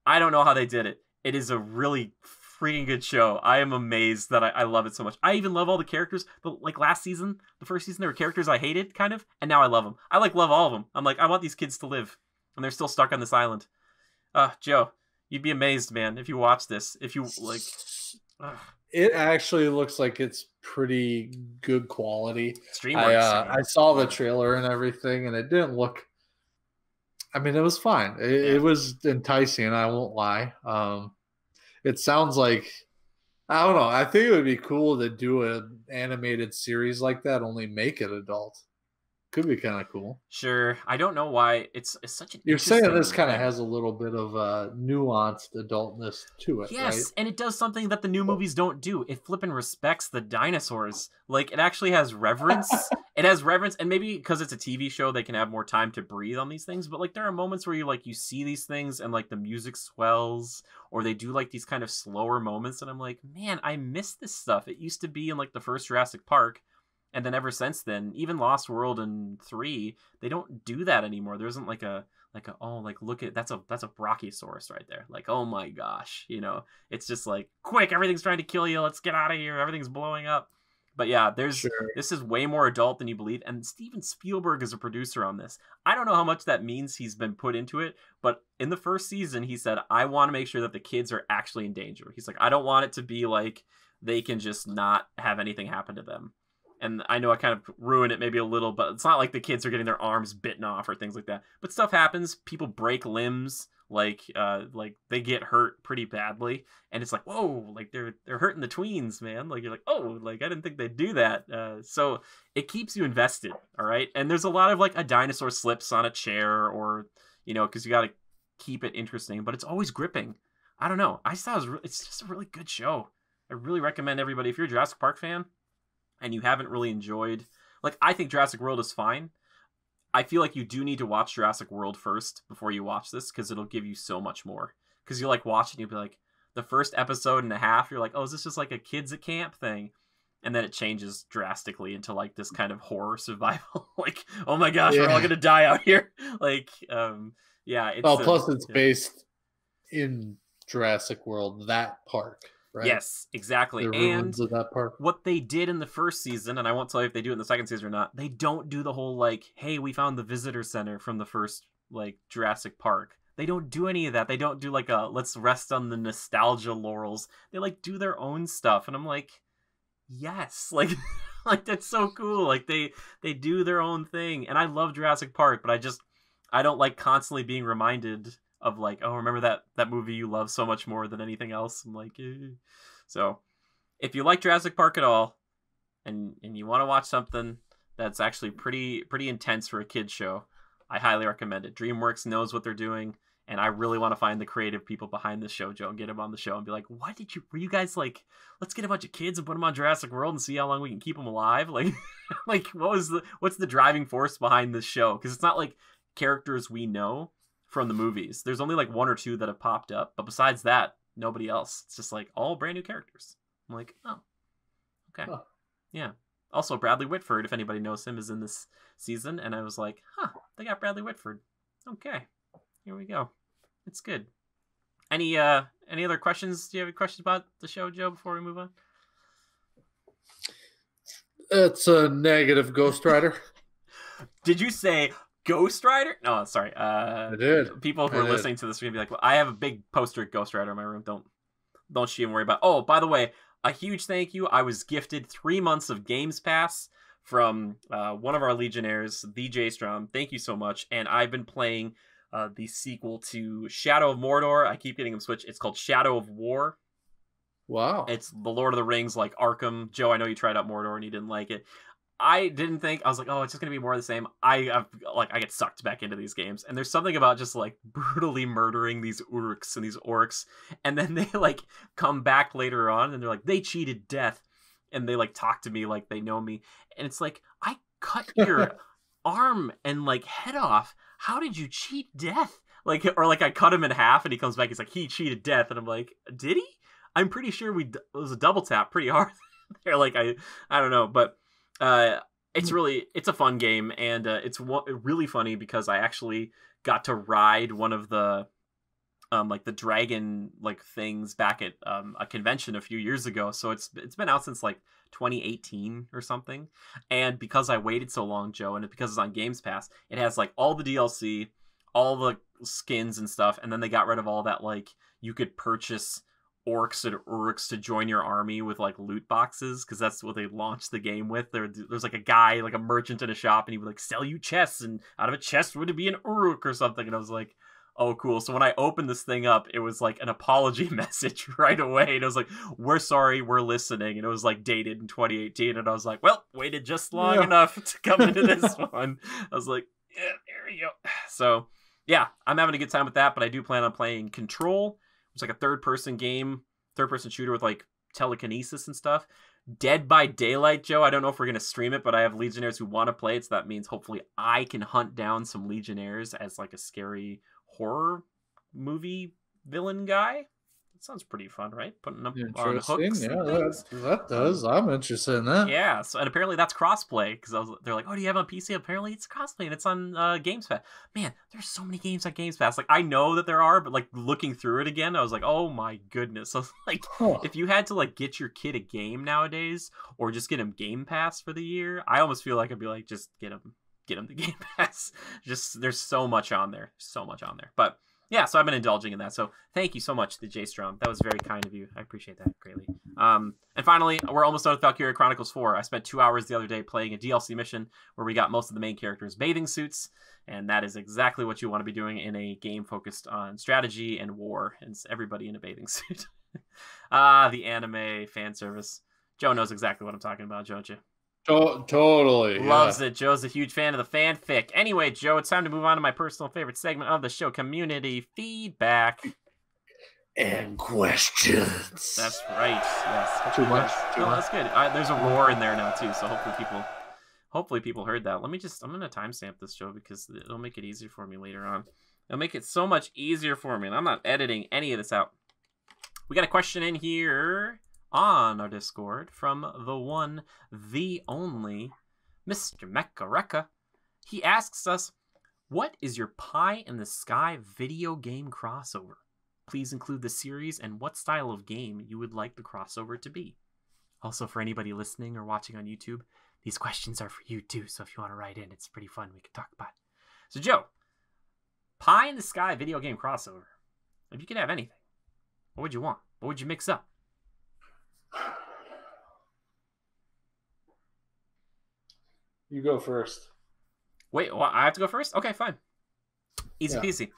I don't know how they did it. It is a really freaking good show. I am amazed that I love it so much. I even love all the characters. But like last season, the first season, there were characters I hated, kind of, and now I love them. I like love all of them. I'm like, I want these kids to live, and they're still stuck on this island. Joe, you'd be amazed, man, if you watch this. If you like, It actually looks like it's pretty good quality. DreamWorks. I saw the trailer and everything, and it didn't look. I mean, it was fine. It was enticing. I won't lie. It sounds like, I don't know. I think it would be cool to do an animated series like that, only make it adult. Could be kind of cool. Sure. I don't know why it's such an. You're saying this interesting kind of thing. has a little bit of nuanced adultness to it, Yes, right? and it does something that the new movies don't do. It flippin' respects the dinosaurs. Like, it actually has reverence. It has reverence, and maybe because it's a TV show, they can have more time to breathe on these things. But like, there are moments where you see these things, and like the music swells, or they do like these kind of slower moments, and I'm like, man, I miss this stuff. It used to be in like the first Jurassic Park. And then ever since then, even Lost World and 3, they don't do that anymore. There isn't like a oh, like look at that's a brachiosaurus right there. Like, oh my gosh, it's just like, quick, everything's trying to kill you. Let's get out of here. Everything's blowing up. But yeah, Sure. this is way more adult than you believe. And Steven Spielberg is a producer on this. I don't know how much that means he's been put into it, but in the first season, he said, I want to make sure that the kids are actually in danger. He's like, I don't want it to be like they can just not have anything happen to them. And I know I kind of ruined it maybe a little, but it's not like the kids are getting their arms bitten off or things like that. But stuff happens. People break limbs. Like they get hurt pretty badly, and it's like, whoa, like they're hurting the tweens, man. Like, you're like, oh, like I didn't think they'd do that. So it keeps you invested, all right. And there's a lot of like a dinosaur slips on a chair, or because you got to keep it interesting, but it's always gripping. I don't know. I just thought it's just a really good show. I really recommend everybody, if you're a Jurassic Park fan and you haven't really enjoyed, like, I think Jurassic World is fine. I feel like you do need to watch Jurassic World first before you watch this, because it'll give you so much more. Because you like watch it and you'll be like, the first episode and a half, you're like, oh, is this just like a kids at camp thing? And then it changes drastically into like this kind of horror survival. Like, oh my gosh, we're all gonna die out here. Like, yeah. Plus it's based in Jurassic World, that park. Right? Yes, exactly. And of that part. What they did in the first season, and I won't tell you if they do it in the second season or not, they don't do the whole like, hey, we found the visitor center from the first like Jurassic Park. They don't do any of that. They don't do like a let's rest on the nostalgia laurels. They like do their own stuff, and I'm like, yes, like like that's so cool. Like they do their own thing, and I love Jurassic Park, but I don't like constantly being reminded of like, oh, remember that movie you love so much more than anything else. I'm like, So if you like Jurassic Park at all, and you want to watch something that's actually pretty intense for a kid's show, I highly recommend it. DreamWorks knows what they're doing, and I really want to find the creative people behind this show, Joe, and get them on the show and be like, were you guys like, let's get a bunch of kids and put them on Jurassic World and see how long we can keep them alive? Like, like what's the driving force behind this show? Because it's not like characters we know from the movies. There's only like one or two that have popped up, but besides that, nobody else. It's just like all brand new characters. I'm like, oh, okay. Huh. Yeah. Also, Bradley Whitford, if anybody knows him, is in this season, and I was like, they got Bradley Whitford. Okay, here we go. It's good. Any other questions? Do you have any questions about the show, Joe, before we move on? It's a negative, Ghost Rider. Did you say Ghost Rider? No, sorry. I did. People who are listening to this are gonna be like, well, I have a big poster of Ghost Rider in my room. Don't you even worry about. Oh, by the way, a huge thank you. I was gifted 3 months of Games Pass from one of our Legionnaires, the J-Strom. Thank you so much. And I've been playing the sequel to Shadow of Mordor. I keep getting them switched. It's called Shadow of War. Wow. It's the Lord of the Rings, like Arkham. Joe, I know you tried out Mordor and you didn't like it. I didn't think. I was like, oh, it's just gonna be more of the same. I get sucked back into these games, and there's something about just like brutally murdering these Uruks and these orcs, and then they like come back later on, and they're like, they cheated death, and they like talk to me like they know me, and it's like, I cut your arm and like head off. How did you cheat death? Like, or like I cut him in half, and he comes back. He's like, he cheated death, and I'm like, did he? I'm pretty sure it was a double tap pretty hard. They're like, I don't know, but it's a fun game, and it's really funny because I actually got to ride one of the like the dragon like things back at a convention a few years ago. So it's been out since like 2018 or something. And because I waited so long, Joe, and because it's on Games Pass, it has like all the DLC, all the skins and stuff, and then they got rid of all that like you could purchase orcs and uruks to join your army with like loot boxes, because that's what they launched the game with. There's like a guy, like a merchant in a shop, and he would like sell you chests, and out of a chest would it be an uruk or something. And I was like, oh cool. So when I opened this thing up, it was like an apology message right away, and it was like, we're sorry, we're listening, and it was like dated in 2018. And I was like, well, waited just long enough to come into this one. I was like, yeah, there we go. So yeah, I'm having a good time with that, but I do plan on playing Control. It's like a third-person shooter with like telekinesis and stuff. Dead by Daylight, Joe. I don't know if we're gonna stream it, but I have Legionnaires who want to play it, so that means hopefully I can hunt down some Legionnaires as like a scary horror movie villain guy. That sounds pretty fun, right? Putting them on hooks. Yeah, that does. I'm interested in that. Yeah, so and apparently that's crossplay, because they're like, oh, do you have it on PC? Apparently it's crossplay, and it's on Games Pass. Man, there's so many games on Games Pass. Like, I know that there are, but like looking through it again, I was like, oh my goodness. I was like, if you had to like get your kid a game nowadays, or just get him Game Pass for the year, I almost feel like I'd be like, just get him the Game Pass. Just there's so much on there, but. Yeah, so I've been indulging in that. So thank you so much to J Strom. That was very kind of you. I appreciate that greatly. And finally, we're almost done with Valkyria Chronicles 4. I spent 2 hours the other day playing a DLC mission where we got most of the main characters' bathing suits, and that is exactly what you want to be doing in a game focused on strategy and war, and it's everybody in a bathing suit. The anime fan service. Joe knows exactly what I'm talking about, don't you? Totally. Loves it. Joe's a huge fan of the fanfic. Anyway, Joe, it's time to move on to my personal favorite segment of the show, community feedback and questions. That's right. Yes. Too much. No, that's good. There's a roar in there now too, so hopefully people heard that. I'm gonna timestamp this, Joe, because it'll make it easier for me later on. It'll make it so much easier for me, and I'm not editing any of this out. We got a question in here on our Discord from the one, the only, Mr. Mekareka. He asks us, what is your pie in the sky video game crossover? Please include the series and what style of game you would like the crossover to be. Also, for anybody listening or watching on YouTube, these questions are for you too, so if you want to write in, it's pretty fun. We can talk about it. So, Joe, pie in the sky video game crossover. If you could have anything, what would you want? What would you mix up? You go first. Wait, well, I have to go first? Okay, fine. Easy peasy.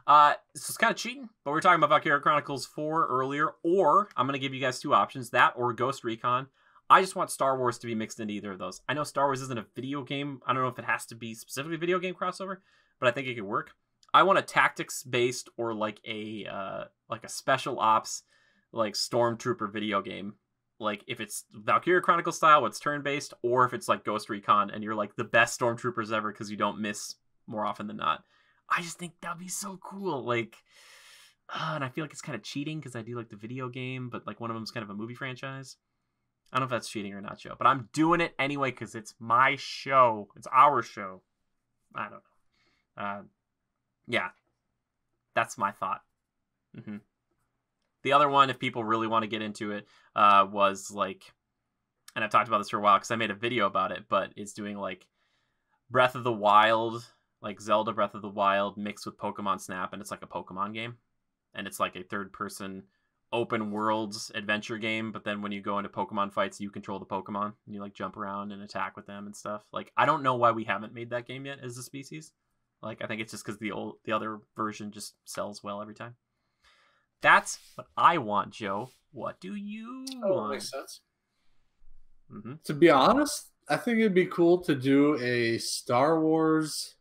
So it's kind of cheating, but we were talking about Valkyria Chronicles 4 earlier, or I'm going to give you guys two options, that or Ghost Recon. I just want Star Wars to be mixed into either of those. I know Star Wars isn't a video game. I don't know if it has to be specifically a video game crossover, but I think it could work. I want a tactics-based or like a special ops, like Stormtrooper video game. Like if it's Valkyria Chronicles style, it's turn-based, or if it's like Ghost Recon and you're like the best Stormtroopers ever because you don't miss more often than not. I just think that'd be so cool. Like, and I feel like it's kind of cheating because I do like the video game, but like one of them's kind of a movie franchise. I don't know if that's cheating or not, Joe, but I'm doing it anyway because it's my show. It's our show. I don't know. Yeah, that's my thought. Mm-hmm. The other one, if people really want to get into it, was like, and I've talked about this for a while because I made a video about it, but it's doing like Breath of the Wild, like Zelda Breath of the Wild mixed with Pokemon Snap, and it's like a Pokemon game. And it's like a third-person open worlds adventure game, but then when you go into Pokemon fights, you control the Pokemon, and you like jump around and attack with them and stuff. Like, I don't know why we haven't made that game yet as a species. Like, I think it's just because the other version just sells well every time. That's what I want, Joe. What do you want? Makes sense. Mm-hmm. To be honest, I think it'd be cool to do a Star Wars,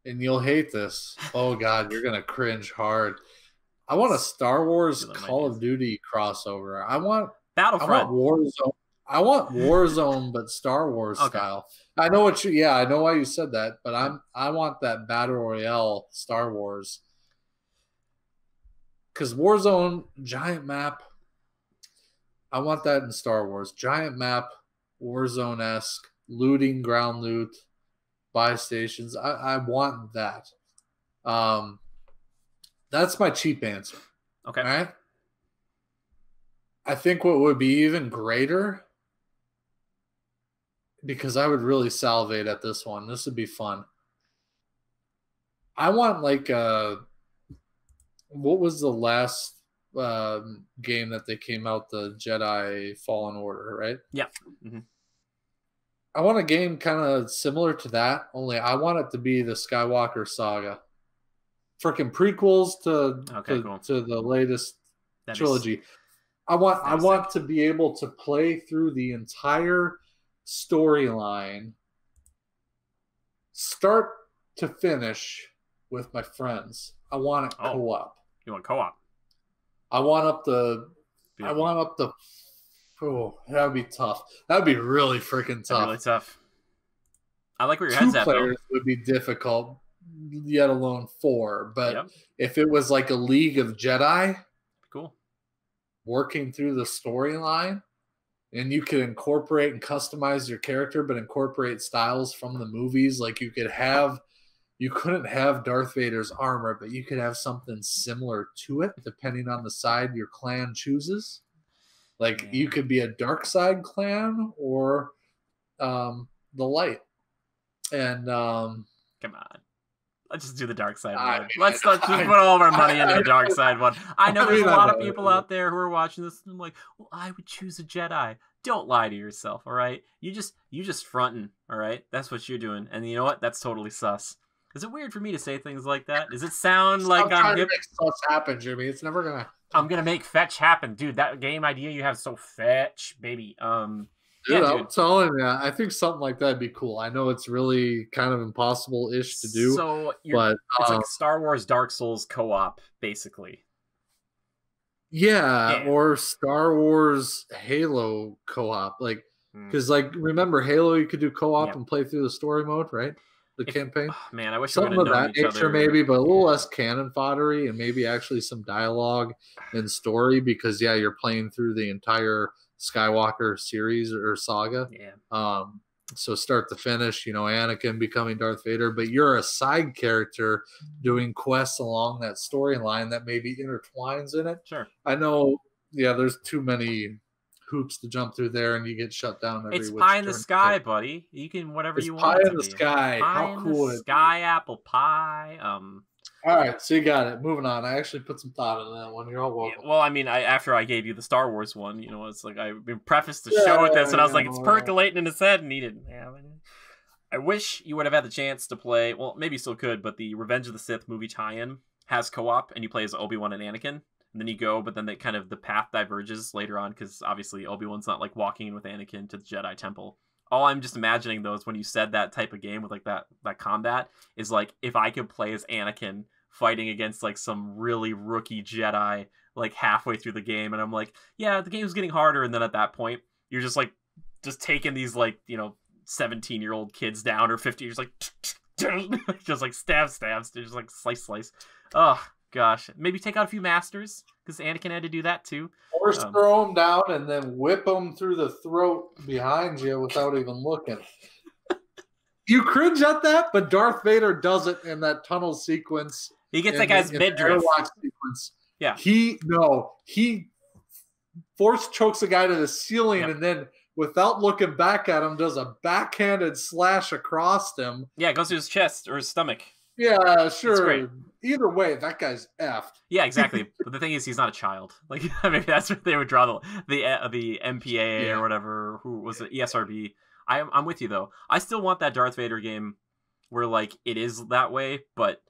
and you'll hate this. Oh God, you're gonna cringe hard. I want a Star Wars Call of Duty crossover. I want Battlefront. Warzone. I want Warzone, but Star Wars style. I know what you. Yeah, I know why you said that, but I want that battle royale Star Wars. Because Warzone, giant map. I want that in Star Wars. Giant map, Warzone-esque, looting, ground loot, buy stations. I want that. That's my cheap answer. Okay. All right? I think what would be even greater, because I would really salivate at this one. This would be fun. I want like what was the last game that they came out, the Jedi Fallen Order, right? Yeah. Mm-hmm. I want a game kind of similar to that, only I want it to be the Skywalker saga. Freaking prequels to the latest trilogy. I want to be able to play through the entire storyline, start to finish, with my friends. I want it co-op. You want co-op? I want up the. Oh, that would be tough. That would be really freaking tough. Really tough. I like where your head's at, though. 2 players would be difficult, yet alone 4. But if it was like a League of Jedi, cool, working through the storyline, and you could incorporate and customize your character, but incorporate styles from the movies. Like you couldn't have Darth Vader's armor, but you could have something similar to it, depending on the side your clan chooses. Like you could be a dark side clan or the light. And come on, let's just do the dark side one. Let's just put all of our money into the dark side one. I know there's a lot of people out there who are watching this and I'm like, well, I would choose a Jedi. Don't lie to yourself, all right? You just fronting, all right? That's what you're doing. And you know what? That's totally sus. Is it weird for me to say things like that? Does it sound like I'm to make sus happen, Jimmy? It's never gonna. I'm gonna make fetch happen, dude. That game idea you have so fetch, baby. Dude, I'm telling you, I think something like that'd be cool. I know it's really kind of impossible-ish to do. So, but it's like Star Wars Dark Souls co-op, basically. Yeah, or Star Wars Halo co-op, like because remember Halo, you could do co-op and play through the story mode, right? The campaign. Oh, man, I wish something of that nature, maybe, but a little less cannon foddery, and maybe actually some dialogue and story. Because you're playing through the entire Skywalker series or saga. Yeah. So start to finish, Anakin becoming Darth Vader, but you're a side character doing quests along that storyline that maybe intertwines in it. Sure. I know. Yeah, there's too many hoops to jump through there, and you get shut down. It's pie in the sky, buddy. You can whatever you want. Pie in the sky. How cool! Pie in the sky, apple pie. All right, so you got it. Moving on. I actually put some thought into that one. You're all welcome. Yeah, well, I mean, after I gave you the Star Wars one, it's like I prefaced the show with this, and I was like, it's percolating in his head, and he didn't have it. I wish you would have had the chance to play. Well, maybe you still could, but the Revenge of the Sith movie tie-in has co-op, and you play as Obi-Wan and Anakin. And then you go, but then the path diverges later on, because obviously Obi-Wan's not like walking in with Anakin to the Jedi Temple. All I'm just imagining, though, is when you said that type of game with like that combat, is like if I could play as Anakin fighting against like some really rookie Jedi like halfway through the game, and I'm like, yeah, the game's getting harder, and then at that point you're just taking these 17-year-old kids down, or 50, you're just like just like stabs, just like slice. Oh gosh, maybe take out a few masters, because Anakin had to do that too. Or throw them down and then whip them through the throat behind you without even looking. You cringe at that, but Darth Vader does it in that tunnel sequence. He gets that guy's midriff. Yeah. He force chokes a guy to the ceiling, and then without looking back at him, does a backhanded slash across him. Yeah, it goes to his chest or his stomach. Yeah, sure. Either way, that guy's effed. Yeah, exactly. But the thing is, he's not a child. Like, maybe that's what they would draw the MPAA or whatever. Who was it? ESRB. I'm with you though. I still want that Darth Vader game where like it is that way, but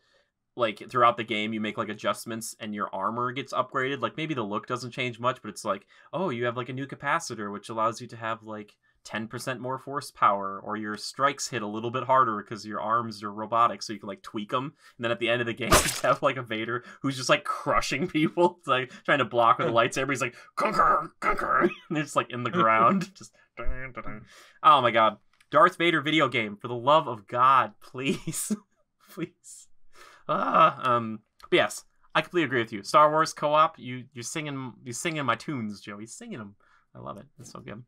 like throughout the game you make like adjustments and your armor gets upgraded. Like maybe the look doesn't change much, but it's like, oh, you have like a new capacitor which allows you to have like 10% more force power, or your strikes hit a little bit harder because your arms are robotic, so you can like tweak them. And then at the end of the game, you just have like a Vader who's just like crushing people, it's like trying to block with a lightsaber. He's like conquer, conquer, and they're just like in the ground, just. Dun, dun, dun. Oh my god, Darth Vader video game, for the love of God, please, please. But yes, I completely agree with you. Star Wars co-op, you're singing my tunes, Joe. He's singing them. I love it. It's so good.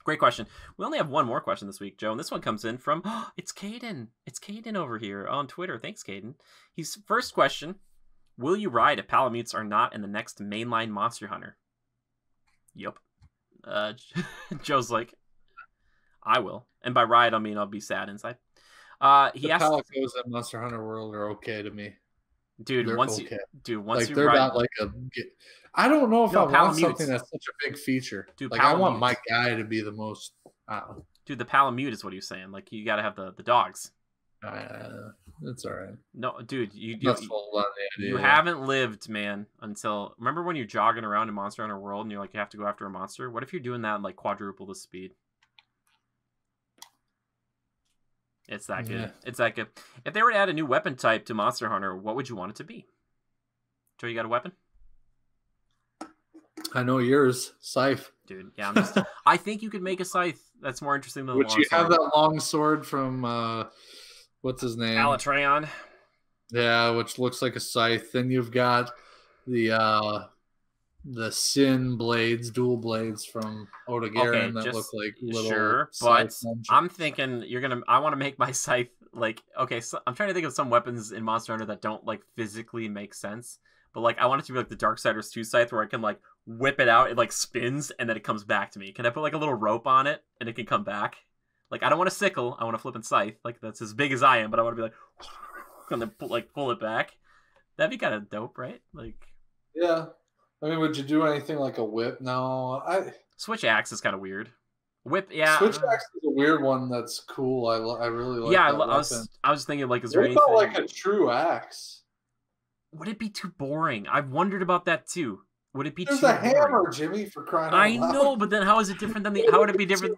Great question. We only have one more question this week, Joe, and this one comes in from it's Caden. It's Caden over here on Twitter. Thanks, Caden. His first question: will you ride if Palamutes are not in the next mainline Monster Hunter? Yep. Joe's like, I will, and by ride I mean I'll be sad inside. He asked, Palicos at Monster Hunter World are okay to me. Dude, once okay. you they're ride, not like a. I don't know if I want Palamutes. something that's such a big feature. Dude, like I want my guy to be the most. Dude, the Palamute is what he was saying. Like you got to have the dogs. It's all right. No, dude, you haven't lived, man. Until remember when you're jogging around in Monster Hunter World and you're like you have to go after a monster. What if you're doing that in like quadruple the speed? It's that good. Yeah. It's that good. If they were to add a new weapon type to Monster Hunter, what would you want it to be? Joe, you got a weapon? I know yours, scythe. Dude, yeah. I think you could make a scythe that's more interesting than Would the long you sword. have that long sword from what's his name? Alatreon. Yeah, which looks like a scythe. Then you've got the Sin blades, dual blades from Oda Garen that look like little. Sure, but I'm thinking I want to make my scythe like so I'm trying to think of some weapons in Monster Hunter that don't like physically make sense. But like I want it to be like the Darksiders 2 scythe where I can like whip it out, it like spins and then it comes back to me. Can I put like a little rope on it and it can come back? Like I don't want a sickle, I want a flipping scythe. Like that's as big as I am, but I want to be like and then pull it back. That'd be kind of dope, right? Like yeah. I mean, would you do anything like a whip? No, Switch axe is kind of weird. Whip, yeah. Switch axe is a weird one. That's cool. I really like. Yeah, that I was thinking like, is there anything like a true axe? Would it be too boring? I've wondered about that too. Would it be There's too a boring? hammer, Jimmy, for crying out loud. I know, but then how is it different than the? How would it be different?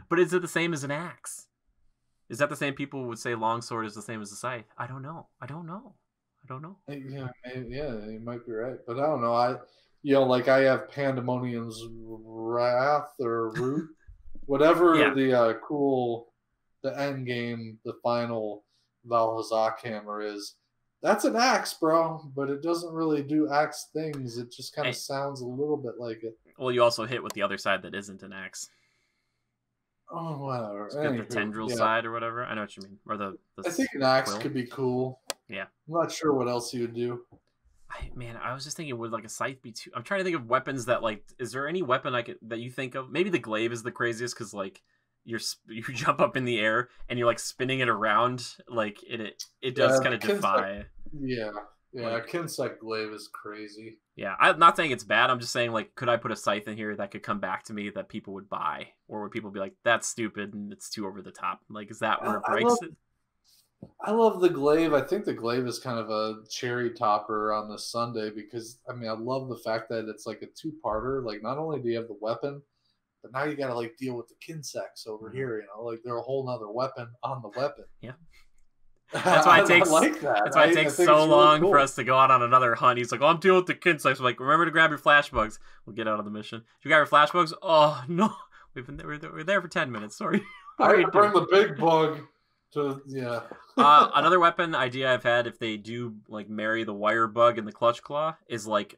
But is it the same as an axe? Is that the same people would say longsword is the same as a scythe? I don't know. Yeah, you might be right, but I don't know. I have Pandemonium's Wrath or Root, whatever the end game, the final Valhazak hammer is. That's an axe, bro, but it doesn't really do axe things. It just kind of sounds a little bit like it. Well, you also hit with the other side that isn't an axe. Oh, whatever. The tendril side or whatever. I know what you mean. Or I think an axe could be cool. Yeah. I'm not sure what else you would do. I was just thinking, would like a scythe be too? I'm trying to think of weapons that like. Is there any weapon that you think of? Maybe the glaive is the craziest because like you jump up in the air and you're like spinning it around. Like it does kind of defy. Yeah. A Kinsec glaive is crazy. Yeah, I'm not saying it's bad. I'm just saying like, could I put a scythe in here that could come back to me that people would buy, or would people be like, that's stupid and it's too over the top? Like, is that where it breaks it? I love the glaive. I think the glaive is kind of a cherry topper on this Sunday because, I mean, I love the fact that it's like a two-parter. Like, not only do you have the weapon, but now you got to, like, deal with the Kinsecs over here, you know? Like, they're a whole nother weapon on the weapon. Yeah. That's why it takes, That's why it takes so long for us to go out on another hunt. He's like, oh, I'm dealing with the Kinsecs. I'm like, remember to grab your flashbugs. We'll get out of the mission. Did you grab your flashbugs? Oh, no. We're there for 10 minutes. Sorry. I bring the big bug. Another weapon idea I've had, if they do like marry the wire bug and the clutch claw, is like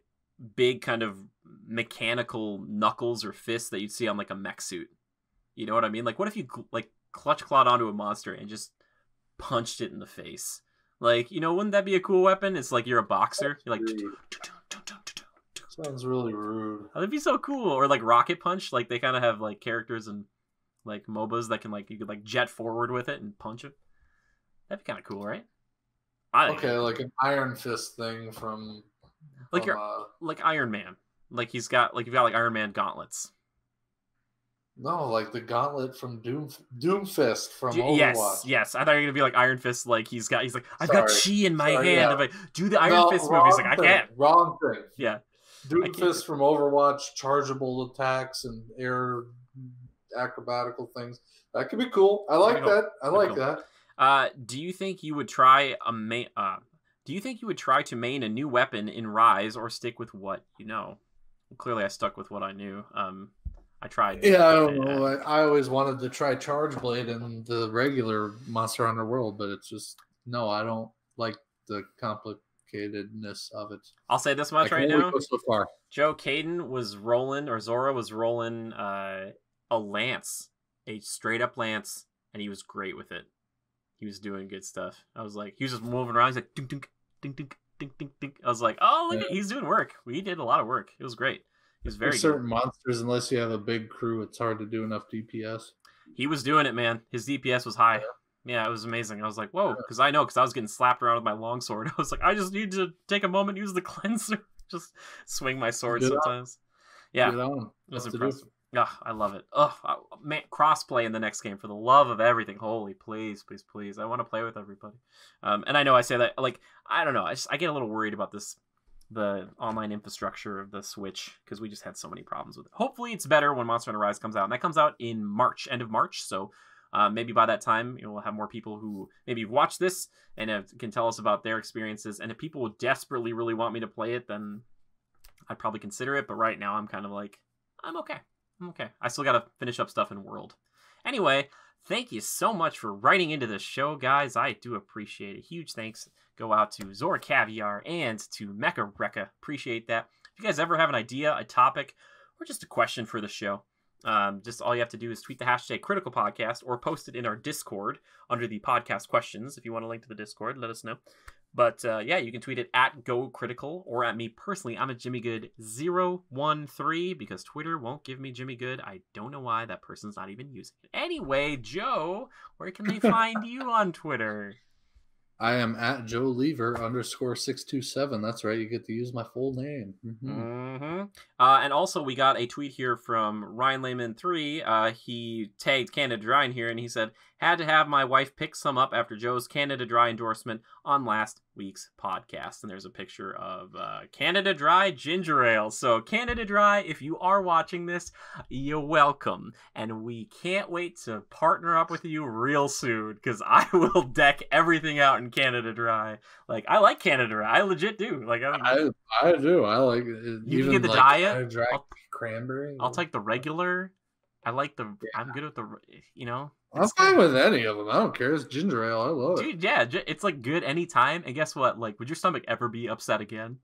big kind of mechanical knuckles or fists that you'd see on like a mech suit. You know what I mean? Like, what if you like clutch clawed onto a monster and just punched it in the face? Like, you know, wouldn't that be a cool weapon? It's like you're a boxer. You're like, sounds really rude. That'd be so cool. Or like rocket punch. Like they kind of have like characters and like MOBAs that can like you could like jet forward with it and punch it. That'd be kind of cool, right? Like an Iron Fist thing from like Iron Man. Like you've got like Iron Man gauntlets. No, like the gauntlet from Doomfist from Overwatch. Yes. I thought you were gonna be like Iron Fist, like he's like, I've got chi in my hand. Yeah. I'm like, do the Iron Fist move. He's like, I can't. Wrong thing. Yeah. Doomfist from Overwatch, chargeable attacks and air acrobatical things. That could be cool. I like that. I like that. Do you think you would try to main a new weapon in Rise, or stick with what you know? Clearly, I stuck with what I knew. I tried. Yeah, I don't know. I always wanted to try Charge Blade in the regular Monster Hunter world, but it's just no. I don't like the complicatedness of it. I'll say this much right now. Go so far. Joe Caden was rolling, or Zora was rolling a lance, a straight up lance, and he was great with it. He was doing good stuff. I was like, he was just moving around. He's like, ding, ding, ding, ding, ding, ding, ding. I was like, oh, look, he's doing work. We did a lot of work. It was great. He was very good. Certain monsters, unless you have a big crew, it's hard to do enough DPS. He was doing it, man. His DPS was high. Yeah, it was amazing. I was like, whoa, because I was getting slapped around with my longsword. I was like, I just need to take a moment, use the cleanser, just swing my sword sometimes. Yeah, it was impressive. Oh, I love it. Oh, man, crossplay in the next game, for the love of everything. Holy, please. I want to play with everybody. And I know I say that, like, I don't know. I get a little worried about the online infrastructure of the Switch, because we just had so many problems with it. Hopefully it's better when Monster Hunter Rise comes out, and that comes out in March, end of March. So maybe by that time, we'll have more people who maybe watch this and can tell us about their experiences. And if people would desperately really want me to play it, then I'd probably consider it. But right now, I'm kind of like, I'm okay. I still got to finish up stuff in World. Anyway, thank you so much for writing into the show, guys. I do appreciate it. Huge thanks go out to Zora Caviar and to Mecha Rekka. Appreciate that. If you guys ever have an idea, a topic, or just a question for the show, just all you have to do is tweet the hashtag Critical Podcast or post it in our Discord under the podcast questions. If you want a link to the Discord, let us know. But yeah, you can tweet it at GoCritical or at me personally. I'm at JimmyGood013 because Twitter won't give me Jimmy Good. I don't know why. That person's not even using it. Anyway, Joe, where can they find you on Twitter? I am at Joe Lever _627. That's right. You get to use my full name. And also, we got a tweet here from Ryan Lehman 3. He tagged Canada Dry in here, and he said, had to have my wife pick some up after Joe's Canada Dry endorsement on last week's podcast. And there's a picture of Canada Dry ginger ale. So Canada Dry, if you are watching this, you're welcome. And we can't wait to partner up with you real soon, because I will deck everything out in Canada Dry. Like, I like Canada Dry. I legit do. Like, I do. I like it. You can get the diet. Dry cranberry. I'll take the regular. I like the. Yeah. I'm good with the. I'm fine with any of them. I don't care. It's ginger ale. I love it. Dude, yeah, it's like good anytime. And guess what? Like, would your stomach ever be upset again?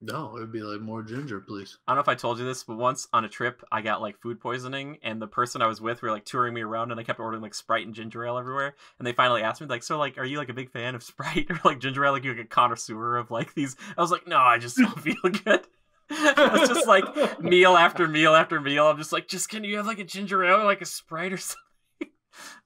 No, it would be like, more ginger, please. I don't know if I told you this, but once on a trip, I got like food poisoning, and the person I was with were like touring me around, and I kept ordering like Sprite and ginger ale everywhere. And they finally asked me, like, so like, are you like a big fan of Sprite or like ginger ale? Like, you're like a connoisseur of like these? I was like, no, I just don't feel good. It's just like meal after meal after meal. I'm just like, can you have like a ginger ale or like a Sprite or something?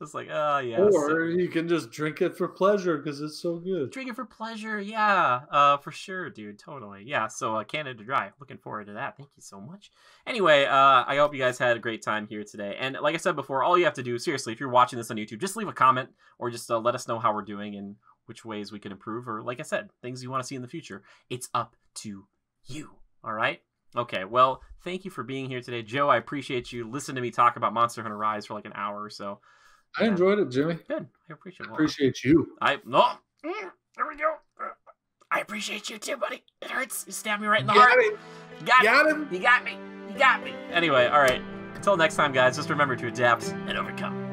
It's like, oh yeah. Or you can just drink it for pleasure because it's so good. Drink it for pleasure, yeah. For sure, dude. Totally. Yeah. So Canada Dry. Looking forward to that. Thank you so much. Anyway, I hope you guys had a great time here today. And like I said before, all you have to do, seriously, if you're watching this on YouTube, just leave a comment or just let us know how we're doing and which ways we can improve, or like I said, things you want to see in the future. It's up to you. All right? Okay, well, thank you for being here today. Joe, I appreciate you listening to me talk about Monster Hunter Rise for like an hour or so. I enjoyed it, Jimmy. Good. I appreciate it. Appreciate you. There we go. I appreciate you too, buddy. It hurts. You stabbed me right in the heart. Got him. You got me. Anyway, all right. Until next time, guys, just remember to adapt and overcome.